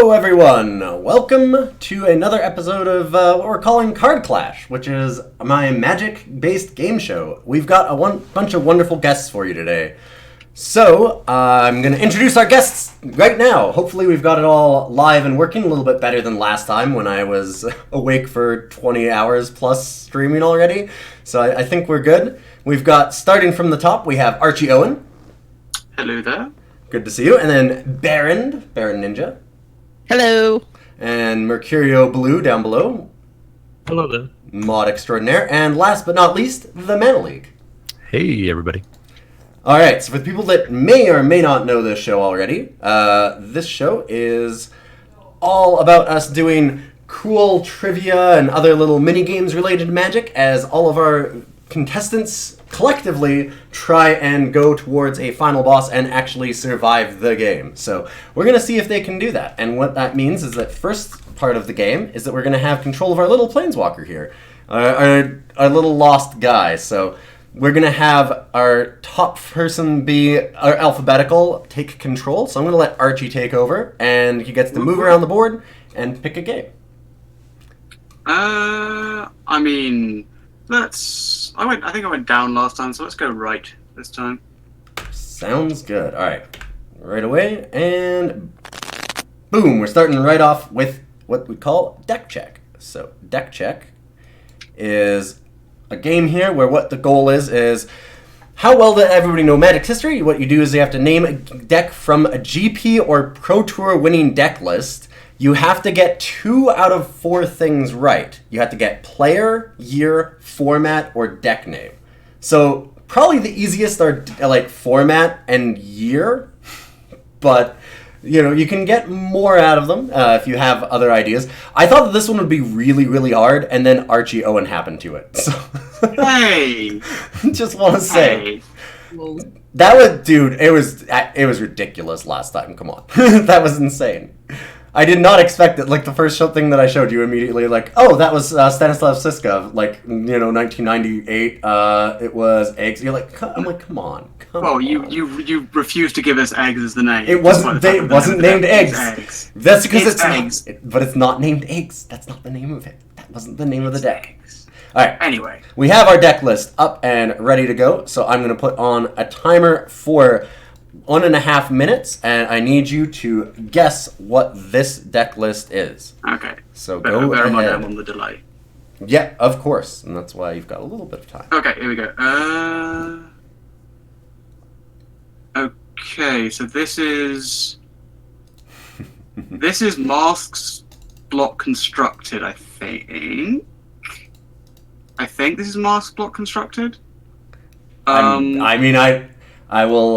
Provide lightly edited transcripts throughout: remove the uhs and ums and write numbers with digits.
Hello everyone! Welcome to another episode of what we're calling Card Clash, which is my magic-based game show. We've got a bunch of wonderful guests for you today. So, I'm going to introduce our guests right now. Hopefully we've got it all live and working a little bit better than last time when I was awake for 20 hours plus streaming already. So I think we're good. We've got, starting from the top, we have Archie Owen. Hello there. Good to see you. And then Baron Ninja. Hello. And Mercurio Blue down below. Hello there. Mod Extraordinaire. And last but not least, the Mana League. Hey, everybody. Alright, so for the people that may or may not know this show already, this show is all about us doing cool trivia and other little mini-games related to Magic as all of our contestants collectively try and go towards a final boss and actually survive the game. So we're going to see if they can do that. And what that means is that first part of the game is that we're going to have control of our little planeswalker here. Our little lost guy. So we're going to have our top person be our alphabetical take control. So I'm going to let Archie take over and he gets to move around the board and pick a game. I think I went down last time, so let's go right this time. Sounds good. All right. Right away, and boom, we're starting right off with what we call deck check. So deck check is a game here where what the goal is how well does everybody know Magic's history? What you do is you have to name a deck from a GP or Pro Tour winning deck list. You have to get 2 out of 4 things right. You have to get player, year, format, or deck name. So probably the easiest are like format and year, but you can get more out of them if you have other ideas. I thought that this one would be really, really hard, and then Archie Owen happened to it. So Hey! just want to say. Hey. That was, dude, it was ridiculous last time. Come on. That was insane. I did not expect it. Like, the first thing that I showed you immediately, like, oh, that was Stanislav Siska, like, 1998. It was eggs. You're like, I'm like, come on. Well, you refused to give us eggs as the name. It wasn't named eggs. Eggs. That's because it's eggs. But it's not named eggs. That's not the name of it. That wasn't the name of the deck. All right. Anyway. We have our deck list up and ready to go. So I'm going to put on a timer for 1.5 minutes, and I need you to guess what this deck list is. Okay. So Bear go in mind I'm ahead. on the delay. Yeah, of course, and that's why you've got a little bit of time. Okay, here we go. Okay, so this is Masks Block Constructed, I think. This is Masks Block Constructed. I will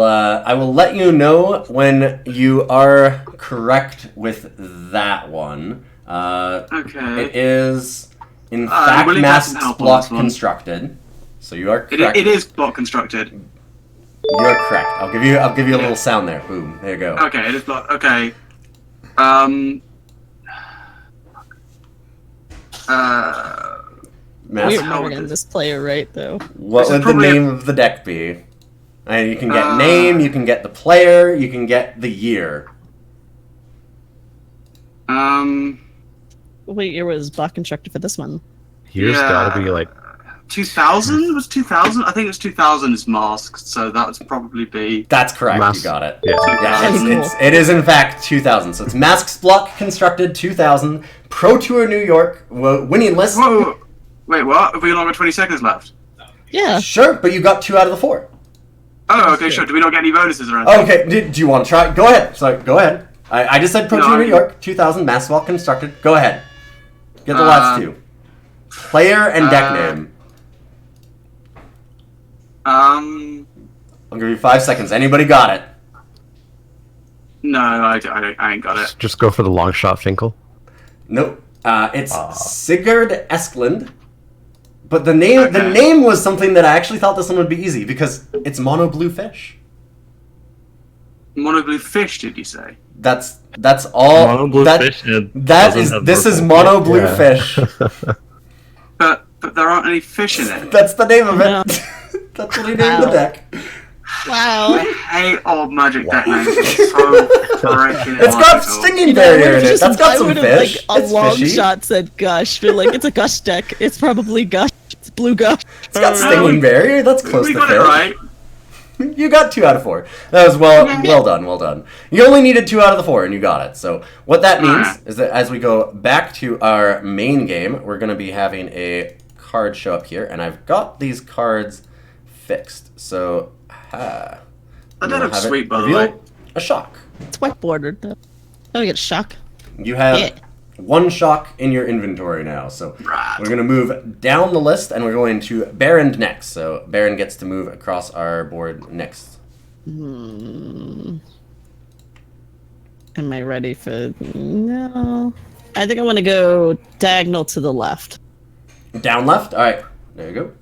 let you know when you are correct with that one. Okay. It is, in fact, Willie has some Masks help on Block this one. Constructed. So you are correct. It is Block Constructed. You're correct. I'll give you a little sound there. Boom. There you go. Okay, it is Block. Okay. Masks- We're never getting this player right, though. What This is would the probably name of the deck be? And you can get name, you can get the player, you can get the year. What year was block constructed for this one? Here's Yeah. gotta be like 2000? Was 2000? I think it was 2000 is Masks, so that would probably be... That's correct. Mas- You got it. yeah. Yeah, it is in fact 2000. So it's Masks Block Constructed 2000, Pro Tour New York, winning list. Whoa, wait, what? Have we only got 20 seconds left? Yeah. Sure, but you got 2 out of the 4. Oh, okay, sure. Do we not get any bonuses or anything? Okay, do you want to try? Go ahead. Sorry, go ahead. I just said Pro No, Tour I New mean- York 2000, Masks Block Constructed. Go ahead. Get the last 2. Player and deck name. I'll give you 5 seconds. Anybody got it? No, I ain't got it. just go for the long shot Finkel. Nope. It's Sigurd Esklund. But the name was something that I actually thought this one would be easy because it's mono blue fish. Mono blue fish, did you say? That's all. Mono blue that, fish, it That doesn't is have this is purple. mono blue Yeah. fish. But there aren't any fish in it. That's the name of it. No. That's what he named the deck. Wow. I hate old magic deck names. It's so freaking It's got illogical. stinging barrier in it. That's got I some would have fish. like a It's long fishy. shot said gush, but like it's a gush deck. It's probably gush. It's blue gush. It's got stinging barrier. That's close We to got fish. it right. You got 2 out of 4. That was well Yeah. well done. You only needed 2 out of the 4 and you got it. So what that means Alright. is that as we go back to our main game, we're going to be having a card show up here, and I've got these cards fixed. So, That I'm did gonna look have it sweet, by the reveal way. a shock. It's whiteboarded though. Oh, we get a shock. You have Yeah. 1 shock in your inventory now. So Right. we're going to move down the list, and we're going to Baron next. So Baron gets to move across our board next. Am I ready for? No. I think I want to go diagonal to the left. Down left? Alright, there you go.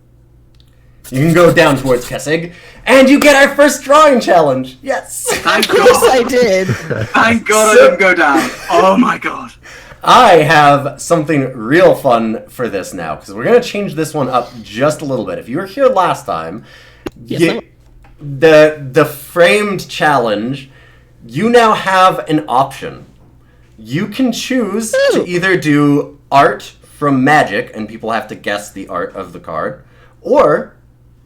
You can go down towards Kessig, and you get our first drawing challenge! Yes! Thank Of course God. I did. Thank God So- I didn't go down. Oh my God. I have something real fun for this now, because we're going to change this one up just a little bit. If you were here last time, Yes, the framed challenge, you now have an option. You can choose to Ooh. either do art from magic, and people have to guess the art of the card, or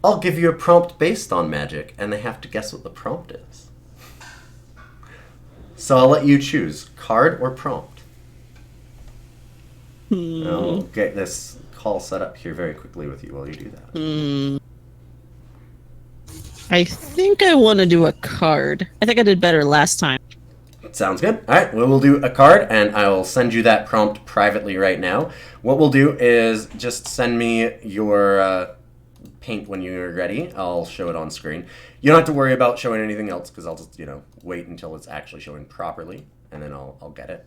I'll give you a prompt based on magic, and they have to guess what the prompt is. So I'll let you choose, card or prompt. I'll get this call set up here very quickly with you while you do that. I think I want to do a card. I think I did better last time. Sounds good. All right, well, we'll do a card, and I will send you that prompt privately right now. What we'll do is just send me your paint when you're ready. I'll show it on screen. You don't have to worry about showing anything else, because I'll just, wait until it's actually showing properly, and then I'll get it.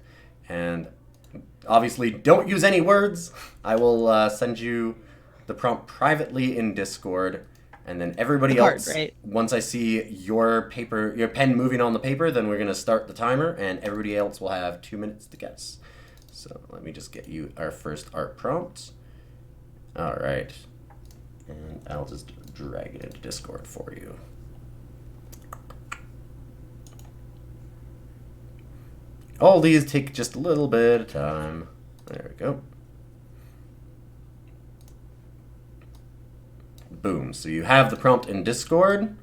And obviously, don't use any words. I will send you the prompt privately in Discord. And then everybody The card, else, right? once I see your pen moving on the paper, then we're going to start the timer, and everybody else will have 2 minutes to guess. So let me just get you our first art prompt. All right. And I'll just drag it into Discord for you. All these take just a little bit of time. There we go. Boom. So you have the prompt in Discord,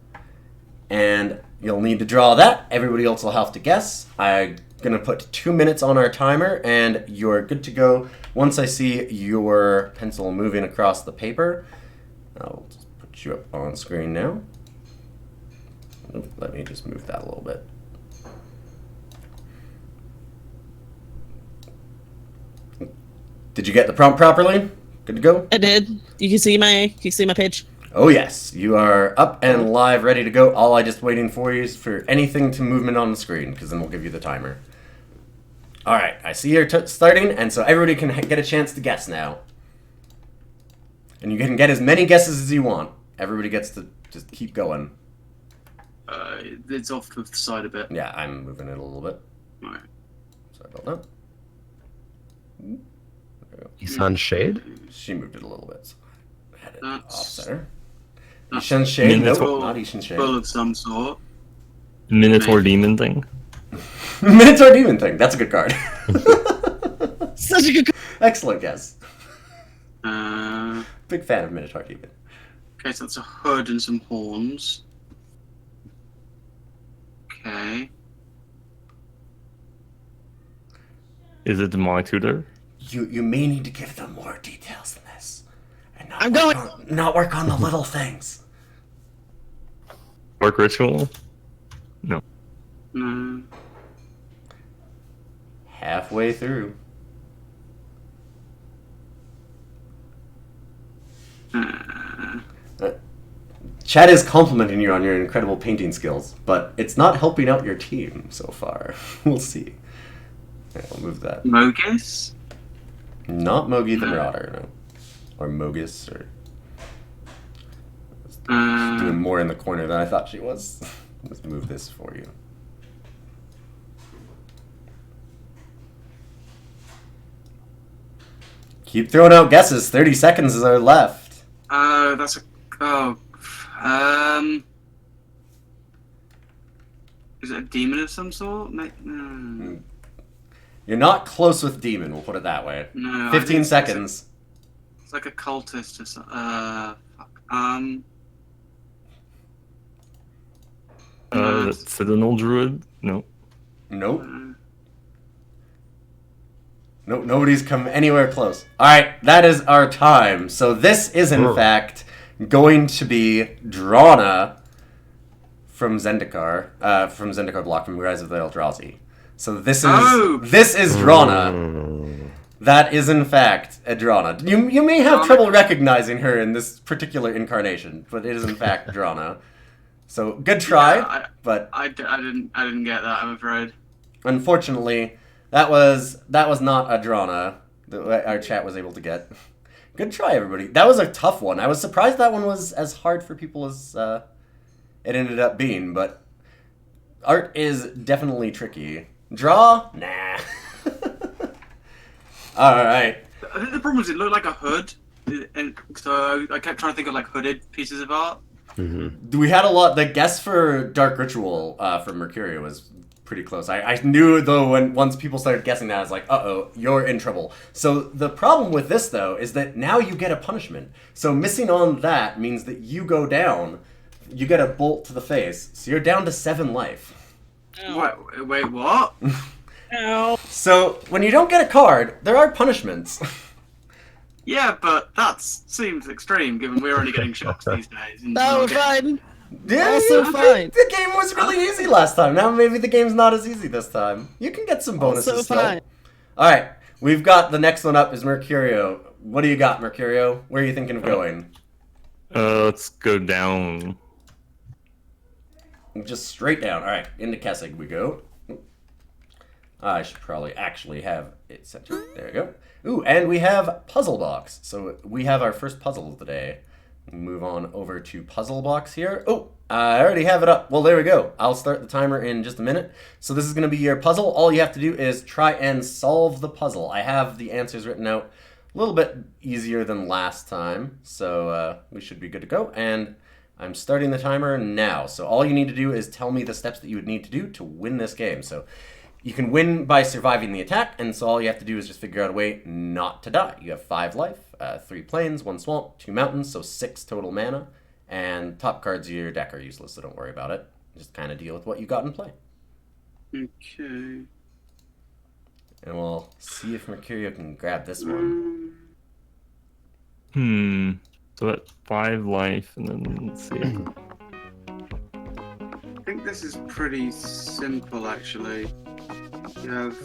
and you'll need to draw that. Everybody else will have to guess. I'm going to put 2 minutes on our timer, and you're good to go. Once I see your pencil moving across the paper, I'll just put you up on screen now. Oop, let me just move that a little bit. Did you get the prompt properly? Good to go? I did. You can see my page. Oh yes, you are up and live, ready to go. All I just waiting for you is for anything to movement on the screen, because then we'll give you the timer. All right, I see you're starting, and so everybody can get a chance to guess now. And you can get as many guesses as you want. Everybody gets to just keep going. It's off to the side a bit. Yeah, I'm moving it a little bit. Right. Sorry about that. Isan Shade? She moved it a little bit. So I had it off That's- center. that's Ishan Shade? Nope, Minotaur not Ishan Shade. Bull of some sort. Minotaur demon thing. Minotaur Demon thing. That's a good card. Such a good. Excellent guess. Uh, Big fan of Minotaur Demon. okay, so that's a hood and some horns. Okay. Is it demonic tutor? You may need to give them more details than this. And not I'm work going- not work on the little things. Work ritual? No. Halfway through. Chad is complimenting you on your incredible painting skills, but it's not helping out your team so far. We'll see. Okay, I'll move that. Mogis? Not Mogi the Marauder, no. Or Mogus, or doing more in the corner than I thought she was. Let's move this for you. Keep throwing out guesses. 30 seconds are left. That's a. Oh. Is it a demon of some sort? No. You're not close with demon, we'll put it that way. No. 15 seconds. It's like a cultist or something. Fuck. Citadel Druid? No. Nope. Nope, nobody's come anywhere close. Alright, that is our time. So this is, in fact, going to be Drana from Zendikar block from Rise of the Eldrazi. So this is Drana. That is, in fact, a Drana. You may have trouble recognizing her in this particular incarnation, but it is, in fact, Drana. So, good try, but... I didn't get that, I'm afraid. Unfortunately, that was not a Drana that our chat was able to get. Good try, everybody. That was a tough one. I was surprised that one was as hard for people as it ended up being, but art is definitely tricky. Draw? Nah. Alright. I think the problem was it looked like a hood, and so I kept trying to think of like hooded pieces of art. We had a lot. The guess for Dark Ritual from Mercurio was pretty close. I knew, though, once people started guessing that, I was like, uh-oh, you're in trouble. So the problem with this, though, is that now you get a punishment. So missing on that means that you go down, you get a bolt to the face, so you're down to 7 life. Wait, what? Ow. So when you don't get a card, there are punishments. Yeah, but that seems extreme, given we're only getting shocks these days. and That we're was not getting- fine. Yeah, Also fine. The game was really easy last time. Now maybe the game's not as easy this time. You can get some bonuses Also still. fine. Alright, we've got the next one up is Mercurio. What do you got, Mercurio? Where are you thinking of going? Let's go down. Just straight down. Alright, into Kessig we go. I should probably actually have it centered. There we go. Ooh, and we have Puzzle Box. So we have our first puzzle of the day. Move on over to Puzzle Box here. Oh, I already have it up. Well, there we go. I'll start the timer in just a minute. So this is going to be your puzzle. All you have to do is try and solve the puzzle. I have the answers written out a little bit easier than last time. So we should be good to go. And I'm starting the timer now. So all you need to do is tell me the steps that you would need to do to win this game. So you can win by surviving the attack, and so all you have to do is just figure out a way not to die. You have 5 life, 3 plains, 1 swamp, 2 mountains, so 6 total mana, and top cards of your deck are useless, so don't worry about it. Just kind of deal with what you got in play. Okay. And we'll see if Mercurio can grab this one. So at 5 life, and then let's see. I think this is pretty simple, actually. You have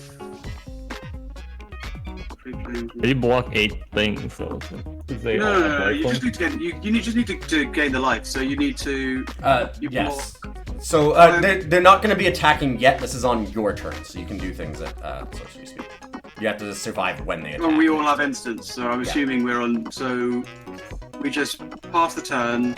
3 planes. They block 8 things, so. No. You just need to get. You just need to gain the life. So you need to. You Yes. So they're not going to be attacking yet. This is on your turn, so you can do things at so to speak. You have to survive when they attack. Well, we all have instants, so I'm assuming we're on. So we just pass the turn.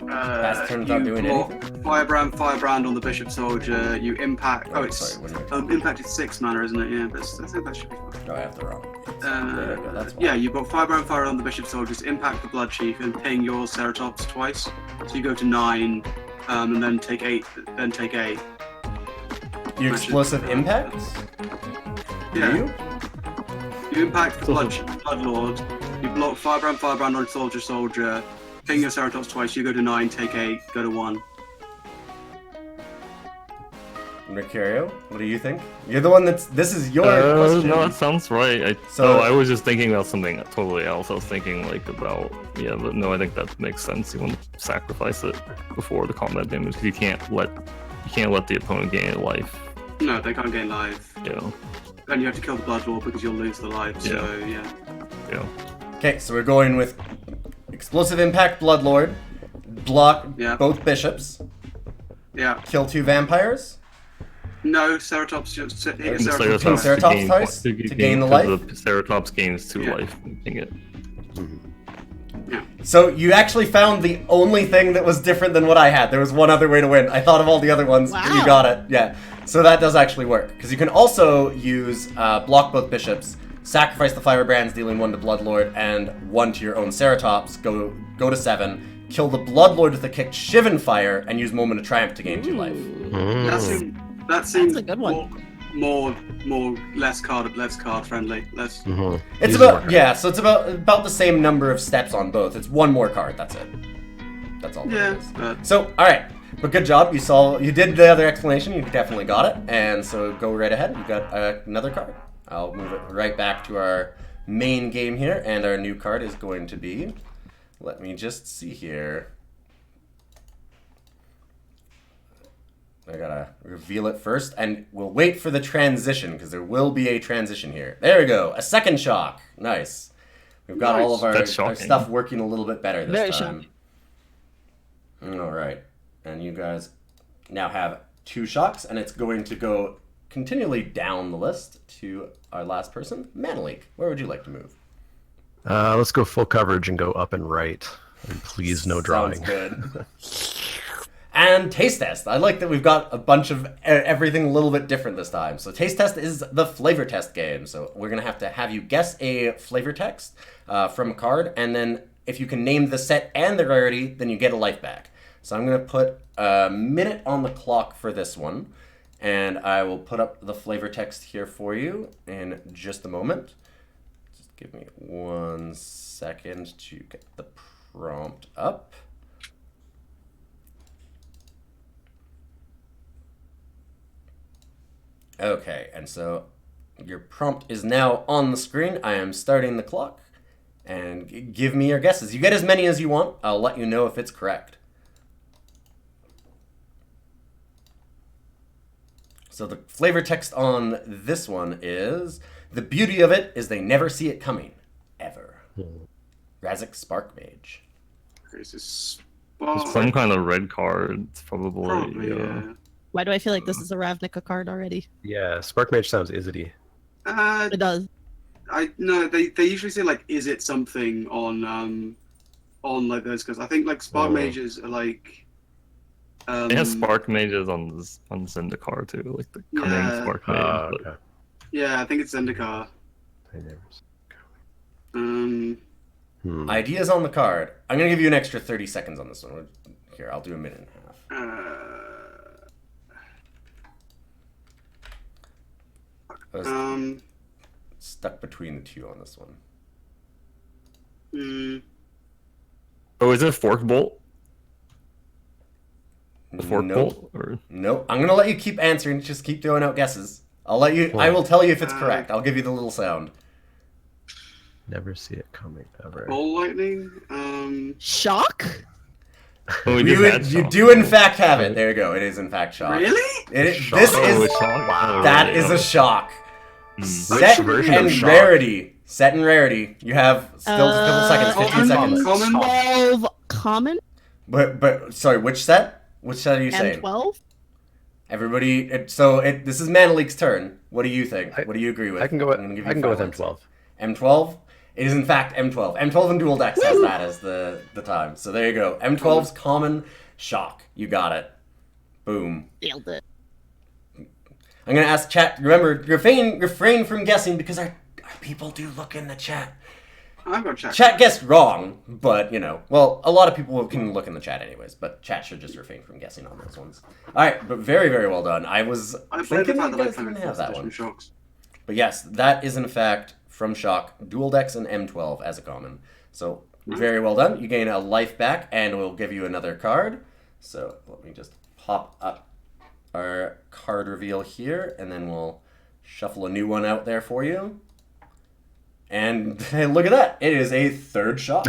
Pass turn without doing anything? Firebrand on the Bishop Soldier. You impact. Oh, it's sorry, what do impact is 6 mana, isn't it? Yeah, but I think that should be fine. I have the wrong. There we go, that's fine. Yeah, you've got Firebrand Fire on the Bishop Soldiers, impact the Blood Chief, and ping your Ceratops twice. So you go to 9, and then take 8. Then take 8. Your explosive impacts? Yeah. You? You impact the Blood Lord. You block Firebrand on Soldier. Ping your Ceratops twice. You go to 9, take 8, go to 1. Mercurio, what do you think? You're the one this is your question. No, that sounds right. I was just thinking about something totally else. I was thinking like about, but no, I think that makes sense. You want to sacrifice it before the combat damage, because you can't let the opponent gain a life. No, they can't gain life. Yeah. And you have to kill the Blood Lord because you'll lose the life, so yeah. Yeah. Okay, so we're going with Explosive Impact Bloodlord, block both bishops, kill 2 vampires. No, Ceratops just hit your Ping Ceratops. Ceratops twice to gain the life? The Ceratops gains 2 life. Ping it. So you actually found the only thing that was different than what I had. There was one other way to win. I thought of all the other ones, but you got it. Yeah. So that does actually work. Because you can also use block both bishops, sacrifice the Firebrands, dealing 1 to Bloodlord, and 1 to your own Ceratops, go to 7, kill the Bloodlord with a kick Shivan Fire, and use Moment of Triumph to gain 2 life. That seems a good one. more less card friendly. Less. It's it's about the same number of steps on both. It's one more card. That's it. That's all. Yeah. That is. So all right, but good job. You did the other explanation. You definitely got it. And so go right ahead. You got another card. I'll move it right back to our main game here, and our new card is going to be. Let me just see here. I gotta reveal it first, and we'll wait for the transition, because there will be a transition here. There we go, a second shock. Nice. We've got all of our stuff working a little bit better this time. Alright, and you guys now have 2 shocks, and it's going to go continually down the list to our last person, Manalik. Where would you like to move? Let's go full coverage and go up and right. And please, no drawing. Sounds good. And taste test. I like that we've got a bunch of everything a little bit different this time. So taste test is the flavor test game. So we're going to have you guess a flavor text from a card. And then if you can name the set and the rarity, then you get a life back. So I'm going to put a minute on the clock for this one. And I will put up the flavor text here for you in just a moment. Just give me 1 second to get the prompt up. Okay, and so your prompt is now on the screen. I am starting the clock, and give me your guesses. You get as many as you want. I'll let you know if it's correct. So the flavor text on this one is, the beauty of it is they never see it coming, ever. Razak Spark Mage. It's some kind of red card. It's probably yeah. Why do I feel like this is a Ravnica card already? Yeah, Spark Mage sounds izzity. It does. No, they usually say like, is it something on like those, because I think like Spark Mages are like. They have Spark Mages on Zendikar too, like the cunning Spark Mage. Okay. Yeah, I think it's Zendikar. Ideas on the card. I'm going to give you an extra 30 seconds on this one. Here, I'll do a minute and a half. I was stuck between the two on this one. Oh, is it Fork Bolt? The Fork Nope. Bolt? Or... Nope. I'm gonna let you keep answering. Just keep throwing out guesses. I'll let you. I will tell you if it's correct. I'll give you the little sound. Never see it coming ever. Ball lightning. Shock? Oh, you do in fact have it. There you go. It is in fact shock. Really? This is Wow. that is a shock. Which Set version and of shock? rarity. Set and rarity. You have still a couple seconds. 15 seconds. Common. 12 common But sorry, which set? Which set are you and saying? 12? Everybody. This is Manalik's turn. What do you think? What do you agree with? I can go with I'm gonna give you I can go with 5 words. M12. M12. It is in fact M12. M12 and Dual Dex has that as the time. So there you go. M12's common shock. You got it. Boom. Nailed it. I'm gonna ask chat. Remember, refrain from guessing because our people do look in the chat. I'm gonna check. Chat guessed wrong, but well, a lot of people can look in the chat anyways. But chat should just refrain from guessing on those ones. All right, but very, very well done. I was thinking you guys didn't have that one. Shocks. But yes, that is in fact from Shock, Dual Dex and M12 as a common. So very well done. You gain a life back, and we'll give you another card. So let me just pop up our card reveal here, and then we'll shuffle a new one out there for you. And look at that! It is a third shock.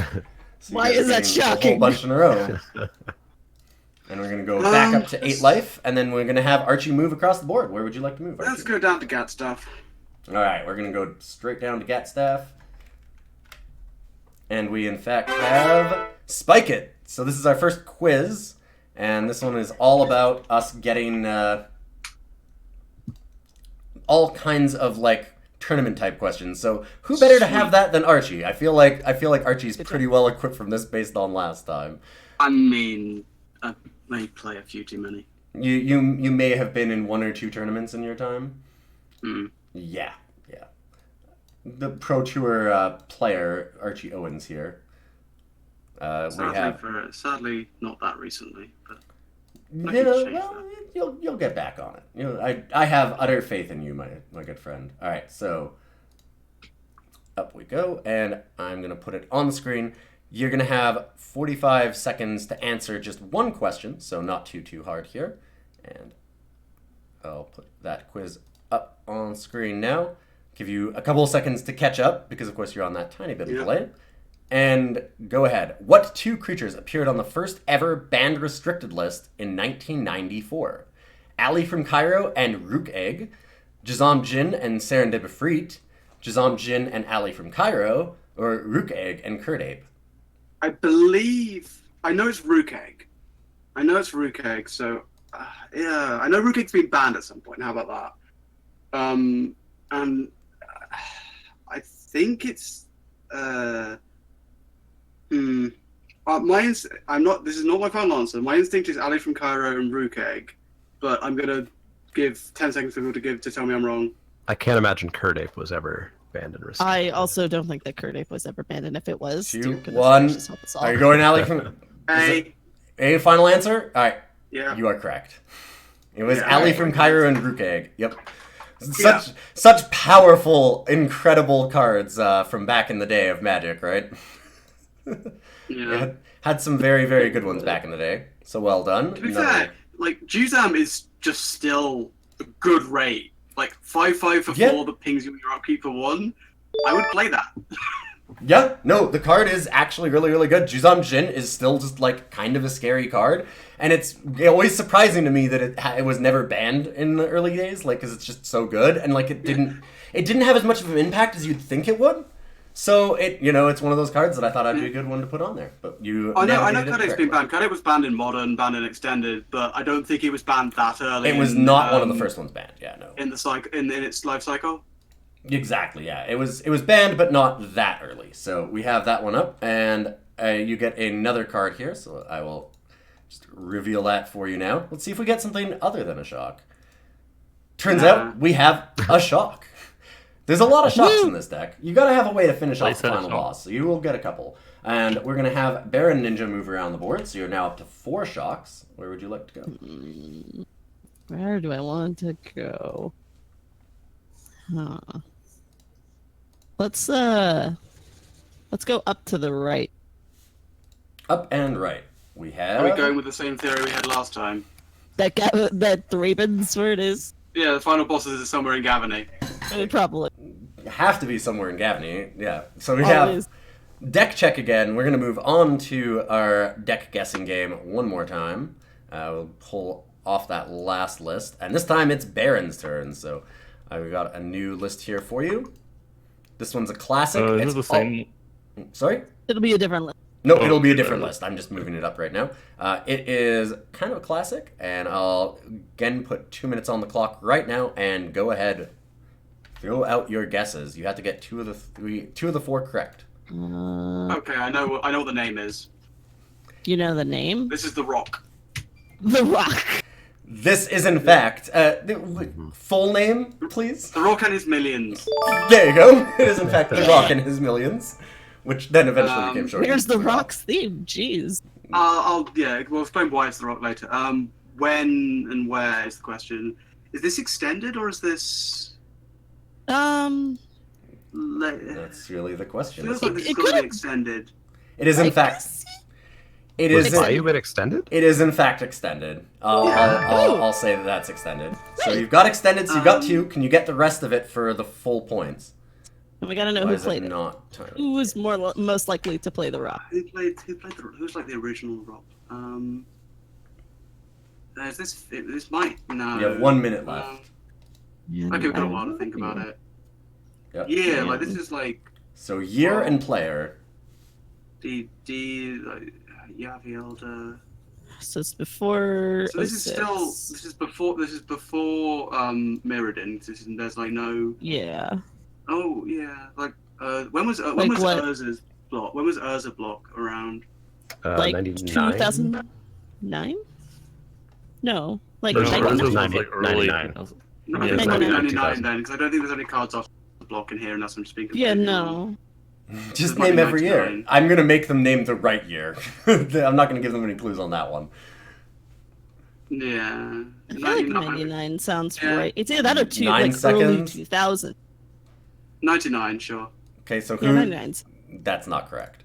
So Why is that A shocking? whole bunch in a row. And we're gonna go back up to 8 life, and then we're gonna have Archie move across the board. Where would you like to move, Archie? Let's go down to Gat stuff. All right, we're gonna go straight down to Gatstaff, and we in fact have Spike It. So this is our first quiz, and this one is all about us getting all kinds of like tournament type questions. So who better to have that than Archie? I feel like Archie's pretty well equipped from this based on last time. I mean, I may play a few too many. You may have been in 1 or 2 tournaments in your time. Yeah. The Pro Tour player, Archie Owens here. Sadly, not that recently. But Yeah, can change well, you'll get back on it. I have utter faith in you, my good friend. All right, so up we go, and I'm gonna put it on the screen. You're gonna have 45 seconds to answer just one question, so not too hard here. And I'll put that quiz up on screen now. Give you a couple of seconds to catch up, because of course you're on that tiny bit of delay. And go ahead. What two creatures appeared on the first ever banned restricted list in 1994? Ali from Cairo and Rook Egg, Jazam Jin and Serendipifreet, Jazam Jin and Ali from Cairo, or Rook Egg and Kurt Ape? I believe I know it's Rook Egg. So yeah, I know Rook Egg's been banned at some point. How about that? And I think it's I'm not. This is not my final answer. My instinct is Ali from Cairo and Rook Egg, but I'm gonna give 10 seconds for people to tell me I'm wrong. I can't imagine Kurt Ape was ever banned and restricted. I also don't think that Kurt Ape was ever banned, and if it was, 2, dear goodness 1. gracious, help us all. Are you going Ali from? A final answer? All right. Yeah. You are correct. It was Yeah, Ali right. from Cairo and Rook Egg. Yep. Such powerful, incredible cards from back in the day of Magic, right? Yeah. Had some very, very good ones back in the day. So well done. To be fair, like Juzam is just still a good rate. Like 5/5 for 4 that pings you when you're upkeep for 1. I would play that. Yeah, no, the card is actually really, really good. Juzam Jin is still just like kind of a scary card, and it's always surprising to me that it was never banned in the early days, like because it's just so good, and like it didn't have as much of an impact as you'd think it would. So it's one of those cards that I thought I'd be a good one to put on there. But I know Kurt Ape's been banned. Kurt Ape was banned in Modern, banned in Extended, but I don't think it was banned that early. It was not one of the first ones banned. Yeah, no. In the in its life cycle. Exactly. Yeah, it was banned, but not that early. So we have that one up, and you get another card here. So I will just reveal that for you now. Let's see if we get something other than a shock. Turns out we have a shock. There's a lot of shocks in this deck. You gotta have a way to finish off the final boss, so you will get a couple. And we're gonna have Baron Ninja move around the board, so you're now up to 4 shocks. Where would you like to go? Where do I want to go? Huh. Let's go up to the right. Up and right. We have. Are we going with the same theory we had last time? That guy, that Ravens, where it is. Yeah, the final boss is somewhere in Gavany. Probably. Have to be somewhere in Gavany. Yeah. So we Always. have deck check again. We're gonna move on to our deck guessing game one more time. We'll pull off that last list, and this time it's Baron's turn. So we got a new list here for you. This one's a classic. Is it the same? Sorry? It'll be a different list. No, it'll be a different list. I'm just moving it up right now. It is kind of a classic, and I'll again put 2 minutes on the clock right now, and go ahead. Throw out your guesses. You have to get 2 of the 4 correct. Okay, I know what the name is. Do you know the name? This is The Rock. The Rock. This is, in fact, full name, please? The Rock and His Millions. There you go. It is, in fact, The Rock and His Millions, which then eventually became short. Where's The Rock's theme? Jeez. We'll explain why it's The Rock later. When and where is the question. Is this extended, or is this... That's really the question. Feels like this is going to be extended. It is, in fact... It Was is. Bayou been extended? It is in fact extended. I'll say that that's extended. So you've got extended. So you've got 2. Can you get the rest of it for the full points? And we gotta know who played it. Who was most likely to play The Rock? Who's like the original Rock? Is this might no. You have 1 minute left. Okay, we've got a while to think about it. Yep. Yeah, like this is like. So year and player. Yavielda. So it's before. So this is before Mirrodin. There's like no. Yeah. Oh yeah, like when was Urza's block? When was Urza block around? Like 2009? No, like 99. 99 then, because I don't think there's any cards off the block in here unless I'm speaking. Yeah, no. Just It might be name every year. 99. I'm gonna make them name the right year. I'm not gonna give them any clues on that one. Yeah. I feel like 99. 99 sounds Yeah. right. It's either that or two, 9 like early seconds? 2000. 99, sure. Okay, so Yeah, who? 99's. That's not correct.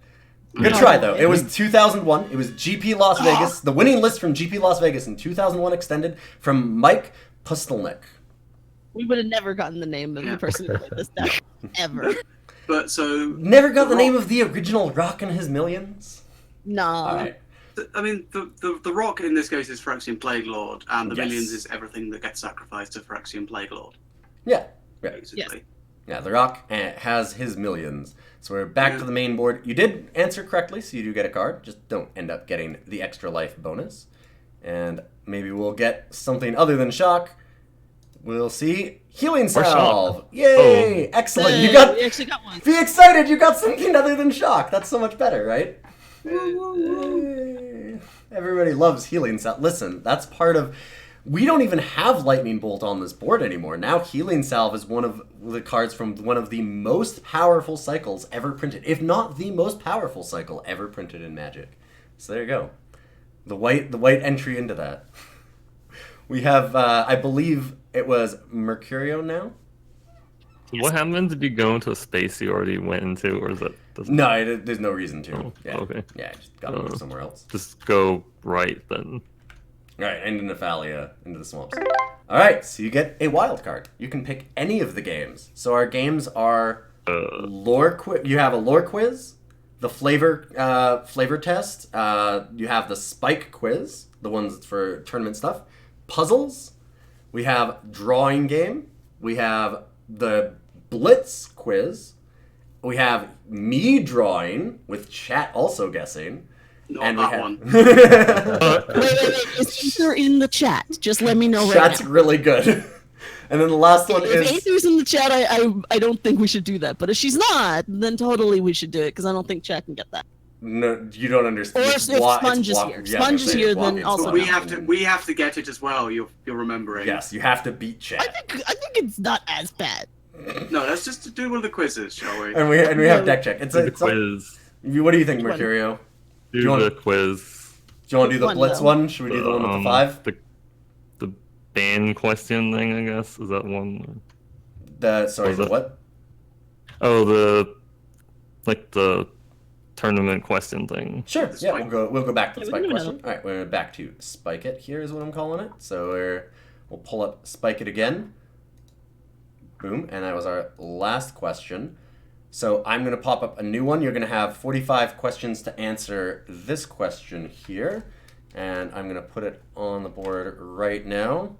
Good No try though. way. It was 2001. It was GP Las Vegas. The winning list from GP Las Vegas in 2001 extended from Mike Pustelnik. We would have never gotten the name of Yeah. the person who played this deck. Ever. But so Never got the Rock- name of the original Rock and his Millions. Nah. All right. I mean, the Rock in this case is Phyrexian Plague Lord, and the Yes. Millions is everything that gets sacrificed to Phyrexian Plague Lord, Yeah. Yeah. basically. Yeah. The Rock has his millions. So we're back Yeah. to the main board. You did answer correctly, so you do get a card. Just don't end up getting the extra life bonus. And maybe we'll get something other than shock. We'll see. Healing Shock. Salve. Yay! Excellent. Hey, You got. we actually got one. Be excited! You got something other than shock. That's so much better, right? Yay. Everybody loves Healing Salve. Listen, that's part of. We don't even have Lightning Bolt on this board anymore. Now Healing Salve is one of the cards from one of the most powerful cycles ever printed, if not the most powerful cycle ever printed in Magic. So there you go. The white entry into that. We have, I believe it was Mercurio now. What happens if you go into a space you already went into, or is that doesn't No, there's no reason to. Oh, Yeah. okay. Yeah, just gotta move somewhere else. just go right then? All right, into Nephalia, into the swamps. All right, so you get a wild card. You can pick any of the games. So our games are lore quiz. You have a lore quiz, the flavor test. You have the spike quiz, the ones for tournament stuff. Puzzles. We have drawing game. We have the blitz quiz. We have me drawing with chat also guessing. Not And that we one. have Wait. Is Aether in the chat? Just let me know right Chat's now. really good. And then the last one If is Aether's in the chat, I don't think we should do that. But if she's not, then totally we should do it, because I don't think chat can get that. no, you don't understand. Or It's if wa- Sponge it's is wa- here. yeah, Sponge I was is saying here, it's then walking, also But so we have to get it as well. You're remembering. Yes, you have to beat chat. I think it's not as bad. No, let's just do one of the quizzes, shall we? And we have Yeah. deck check. It's Do a, the it's a, quiz. what do you think, Which one? Mercurio? Do you want- the quiz. Do you want to do the Which one, blitz though? one? Should we do the one with the 5? The ban question thing, I guess. Is that one? Sorry, Was the it- what? Oh, the tournament question thing. Sure. The Yeah, spike. we'll go back to the Yeah, we spike can do question. All right, we're back to spike it. Here is what I'm calling it. So we'll pull up spike it again. Boom, and that was our last question. So I'm going to pop up a new one. You're going to have 45 questions to answer this question here. And I'm going to put it on the board right now.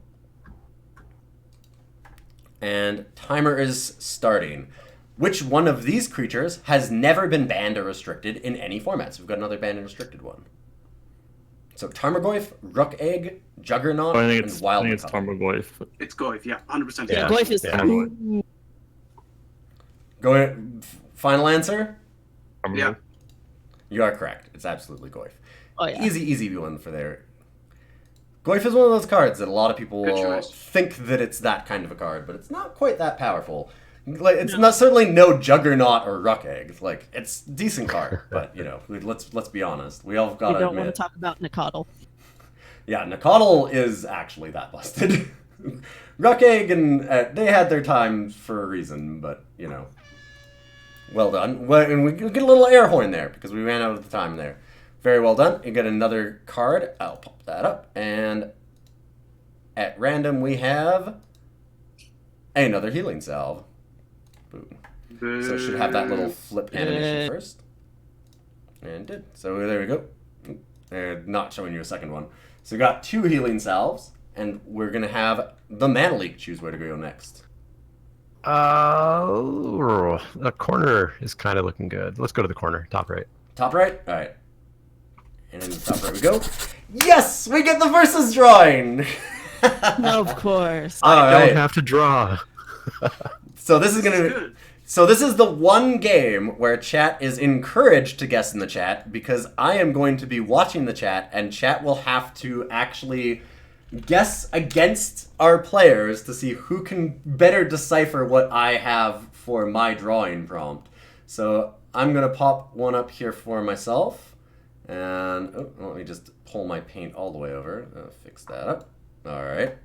And timer is starting. Which one of these creatures has never been banned or restricted in any format? So we've got another banned and restricted one. So Tarmogoyf, Rook Egg, Juggernaut, I think and it's Wild Tarmogoyf. Tarmogoyf. It's Goyf, yeah, 100%. Yeah, Yeah. Goyf is. Yeah. Ooh. Going final answer? Yeah. You are correct. It's absolutely Goyf. Oh yeah. Easy one for there. Goyf is one of those cards that a lot of people Good will choice. think that it's that kind of a card, but it's not quite that powerful. Like it's not certainly no Juggernaut or Ruck Egg. Like it's a decent card, but let's be honest. We all We got to don't want admit. to talk about Nikotl. Yeah, Nakotl is actually that busted. Ruck Egg and they had their time for a reason, but well done. Well, and we get a little air horn there because we ran out of the time there. Very well done. You get another card. I'll pop that up, and at random we have another healing salve. Boom. So it should have that little flip animation first. And it did. So there we go. Not showing you a second one. So we got 2 healing salves, and we're going to have the Mana League choose where to go next. The corner is kind of looking good. Let's go to the corner, top right. Top right? All right. And in the top right we go. Yes! We get the versus drawing! Of course. All I right. don't have to draw. So this is going to... Good. So this is the one game where chat is encouraged to guess in the chat because I am going to be watching the chat and chat will have to actually guess against our players to see who can better decipher what I have for my drawing prompt. So I'm gonna pop one up here for myself, and let me just pull my paint all the way over. Fix that up. All right.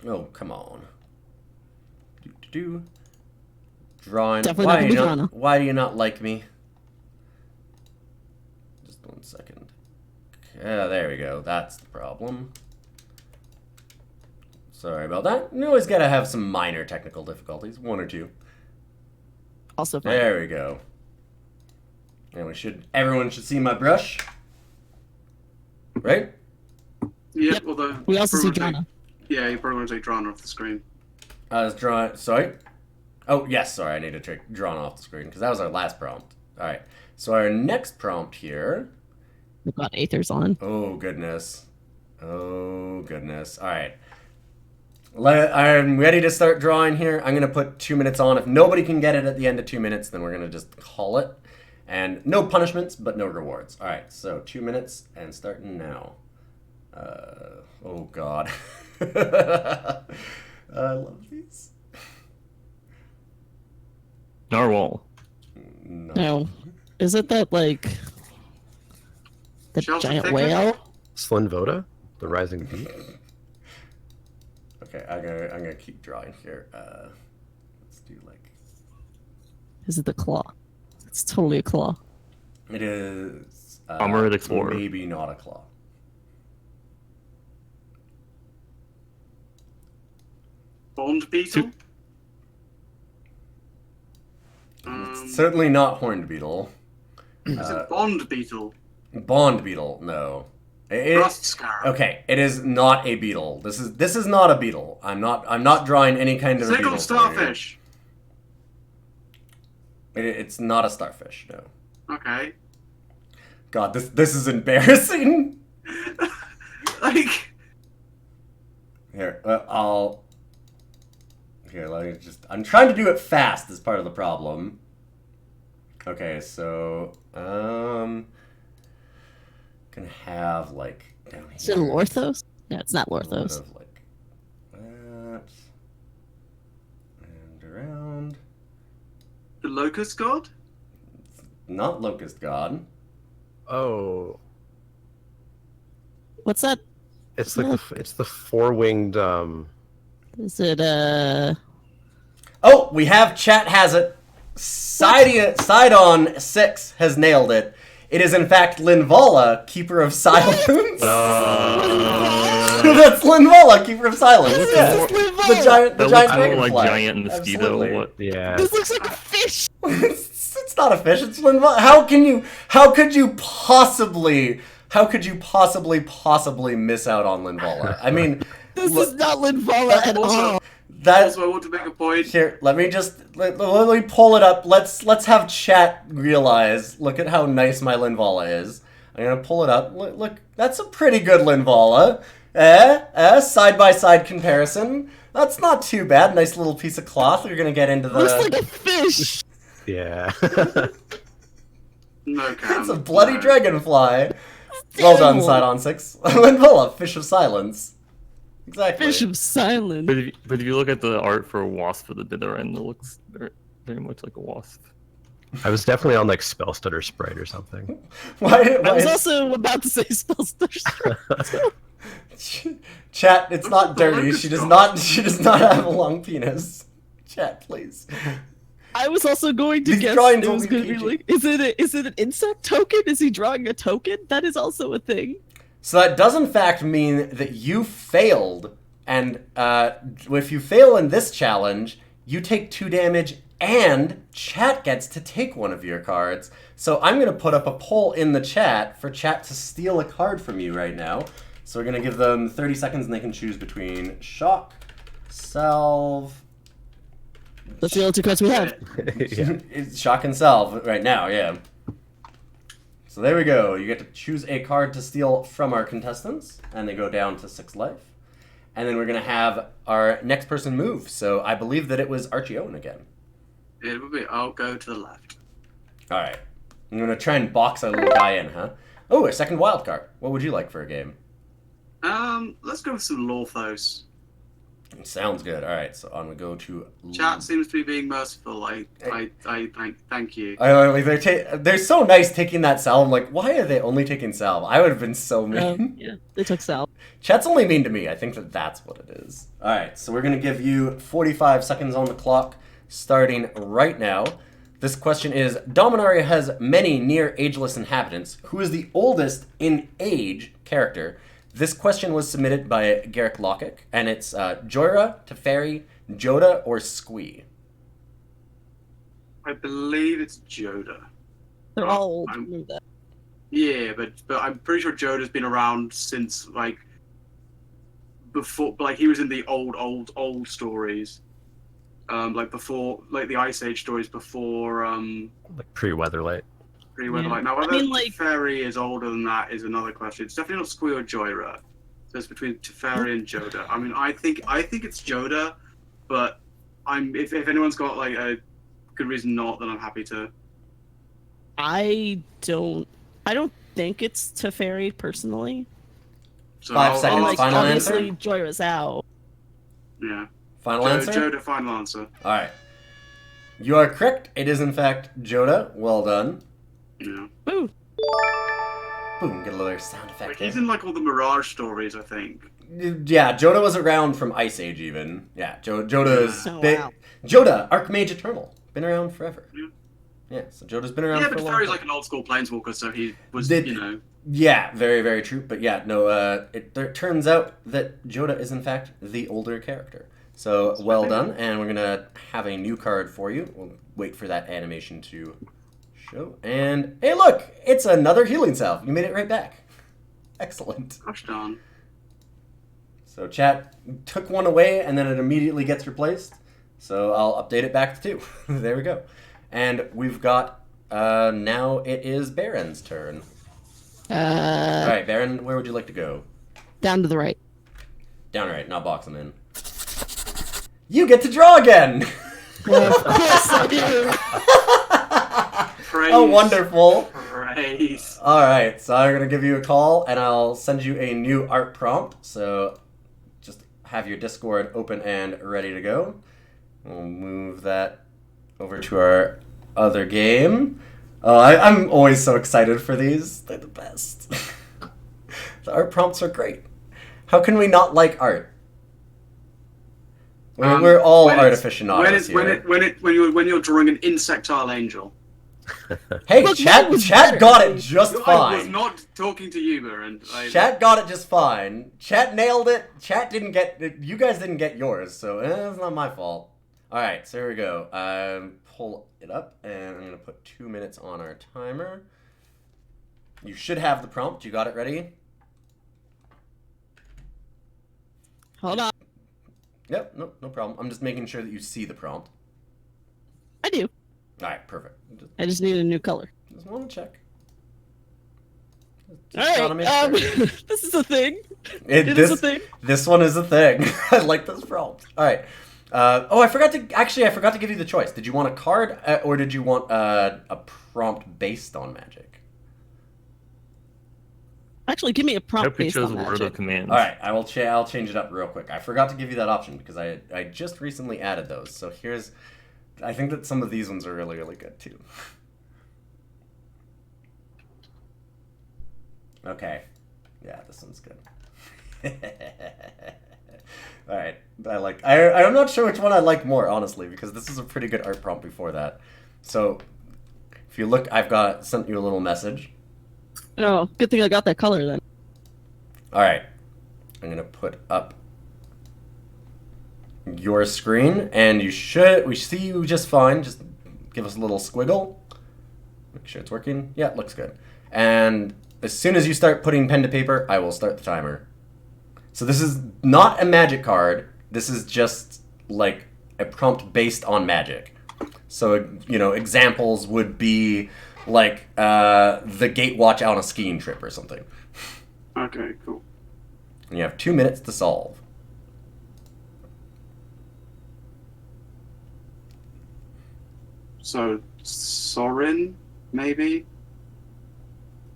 Oh, come on. Drawing. Definitely not gonna be Donna. Why do you not like me? Just 1 second. Yeah, there we go. That's the problem. Sorry about that. You always gotta have some minor technical difficulties, 1 or 2. Also fine. There we go. And everyone should see my brush. Right? Yep, although... We also see probably Jana. Yeah, you probably want to take Drana off the screen. I was drawing. Sorry? Oh, yes, sorry. I need to take drawn off the screen because that was our last prompt. Alright. So our next prompt here. We've got Aethers on. Oh, goodness. Oh, goodness. Alright. I'm ready to start drawing here. I'm going to put 2 minutes on. If nobody can get it at the end of 2 minutes, then we're going to just call it. And no punishments, but no rewards. Alright, so 2 minutes and starting now. Oh, God. I love these. Narwhal. No. Is it that, like, the Shelter giant thicket? whale? Slinvoda, the rising beat. Okay, I'm gonna keep drawing here. Let's do like. Is it the claw? It's totally a claw. It is. Armored Explorer. Maybe not a claw. Bond beetle? It's certainly not horned beetle. Is it Bond beetle? Bond beetle, no. Rust scarab. Okay, it is not a beetle. This is not a beetle. I'm not drawing any kind of a beetle. Sickle starfish. It's not a starfish, no. Okay. God, this is embarrassing. Like. Here, let me just. I'm trying to do it fast. Is part of the problem. Okay, so gonna have like down here. Is it Lorthos? No, it's not Lorthos. Sort of like that, and around. The locust god? Not locust god. Oh, What's that? it's like it's the four-winged. Is it, Oh, we have chat has it. Side on 6 has nailed it. It is in fact Linvala, Keeper of Silence. That's Linvala, Keeper of Silence. This Yeah. is Linvala! The giant That looks more dragonfly. like giant mosquito. Absolutely. What? Yeah. This looks like a fish! It's not a fish. It's Linvala. How could you possibly miss out on Linvala? I mean, This is not Linvala at all. Also, I want to make a point. Here, let me pull it up. Let's have chat realize. Look at how nice my Linvala is. I'm gonna pull it up. Look, that's a pretty good Linvala. Side by side comparison. That's not too bad. Nice little piece of cloth. We're gonna get into the. Looks like a fish! Yeah. No cam. It's a bloody No. dragonfly. Well done, Terrible. side on 6. Linvala, fish of silence. Exactly. Fish of silence. But if you look at the art for Wasp for the bitter end, it looks very much like a wasp. I was definitely on like Spellstutter Sprite or something. Why I was is- also about to say Spellstutter. Chat, it's not dirty. She does not have a long penis. Chat, please. I was also going to These guess drawings it will was be going to be PG. like, is it an insect token? Is he drawing a token? That is also a thing. So that does in fact mean that you failed, and if you fail in this challenge, you take 2 damage, and chat gets to take one of your cards. So I'm going to put up a poll in the chat for chat to steal a card from you right now. So we're going to give them 30 seconds, and they can choose between Shock, Salve... That's the only 2 cards we have. Yeah. It's Shock and Salve right now, yeah. So there we go. You get to choose a card to steal from our contestants, and they go down to 6 life. And then we're going to have our next person move. So I believe that it was Archie Owen again. It would be. I'll go to the left. All right. I'm going to try and box our little guy in, huh? Oh, a second wild card. What would you like for a game? Let's go with some Lorthos. Sounds good. All right, so I'm gonna go to Chat seems to be being merciful. I thank you. they're so nice taking that salve. I'm like, why are they only taking salve? I would have been so mean. Yeah, they took Sal. Chat's only mean to me. I think that's what it is. All right, so we're gonna give you 45 seconds on the clock, starting right now. This question is: Dominaria has many near ageless inhabitants. Who is the oldest in age character? This question was submitted by Garrick Lockick, and it's Joyra, Teferi, Joda, or Squee. I believe it's Joda. They're all old. I'm- Remember that. Yeah, but I'm pretty sure Joda's been around since like before. Like he was in the old stories. Like before, like the Ice Age stories before. Like pre-Weatherlight. Pretty well. Yeah. Like now, I whether mean, like- Teferi is older than that is another question. It's definitely not Squee or Joyra. So it's between Teferi and Joda. I mean, I think it's Joda, but if anyone's got like a good reason not, then I'm happy to. I don't think it's Teferi personally. So 5 I'll- seconds. And I'll- like Final obviously answer? Joyra's out. Yeah. Final answer? Joda, final answer. All right. You are correct. It is, in fact, Joda. Well done. Yeah. Ooh. Boom, get a little sound effect Like, there. he's in like all the Mirage stories, I think. Yeah, Joda was around from Ice Age, even. Yeah, Joda's Oh, been... wow. Joda, Archmage Eternal. Been around forever. Yeah. Yeah, so Joda's been around Yeah, for but a long Teferi's time. like an old school planeswalker, so he was, Did- you know. Yeah, very, very true. But yeah, no, it turns out that Joda is, in fact, the older character. So, well done, and we're going to have a new card for you. We'll wait for that animation to show. And, hey, look! It's another healing salve. You made it right back. Excellent. Gosh darn. So, chat took one away, and then it immediately gets replaced. So, I'll update it back to 2. There we go. And we've got, now it is Baron's turn. Alright, Baron, where would you like to go? Down to the right. Down right, not box them in. You get to draw again! Of course I do. Praise. Oh, wonderful. Praise. Alright, so I'm going to give you a call, and I'll send you a new art prompt. So just have your Discord open and ready to go. We'll move that over to our other game. Oh, I'm always so excited for these. They're the best. The art prompts are great. How can we not like art? We're all when art it's- aficionados here. when you're drawing an insectile angel. Hey, Look, chat that was got better. it just I was fine. not talking to you, Baron. Chat got it just fine. Chat nailed it. Chat didn't get... You guys didn't get yours, so it's not my fault. Alright, so here we go. Pull it up, and I'm going to put 2 minutes on our timer. You should have the prompt. You got it ready? Hold on. Yep, no problem. I'm just making sure that you see the prompt. I do. Alright, perfect. I just need a new color. Just want to check. All Just gotta right. make sure. This is a thing. It It this, is a thing. This one is a thing. I like this prompt. All right. I forgot to give you the choice. Did you want a card or did you want a prompt based on Magic? Actually, give me a I prompt hope he based chose on word magic. of command. All right. I'll change it up real quick. I forgot to give you that option because I just recently added those. So here's. I think that some of these ones are really, really good too. Okay. Yeah, this one's good. All right. I'm not sure which one I like more, honestly, because this is a pretty good art prompt before that. So, if you look, I've sent you a little message. Oh, good thing I got that color then. All right. I'm gonna put up your screen, and we see you just fine. Just give us a little squiggle. Make sure it's working. Yeah, it looks good. And as soon as you start putting pen to paper, I will start the timer. So this is not a magic card. This is just like a prompt based on magic. So, examples would be like the Gatewatch on a skiing trip or something. Okay, cool. And you have 2 minutes to solve. So, Sorin, maybe?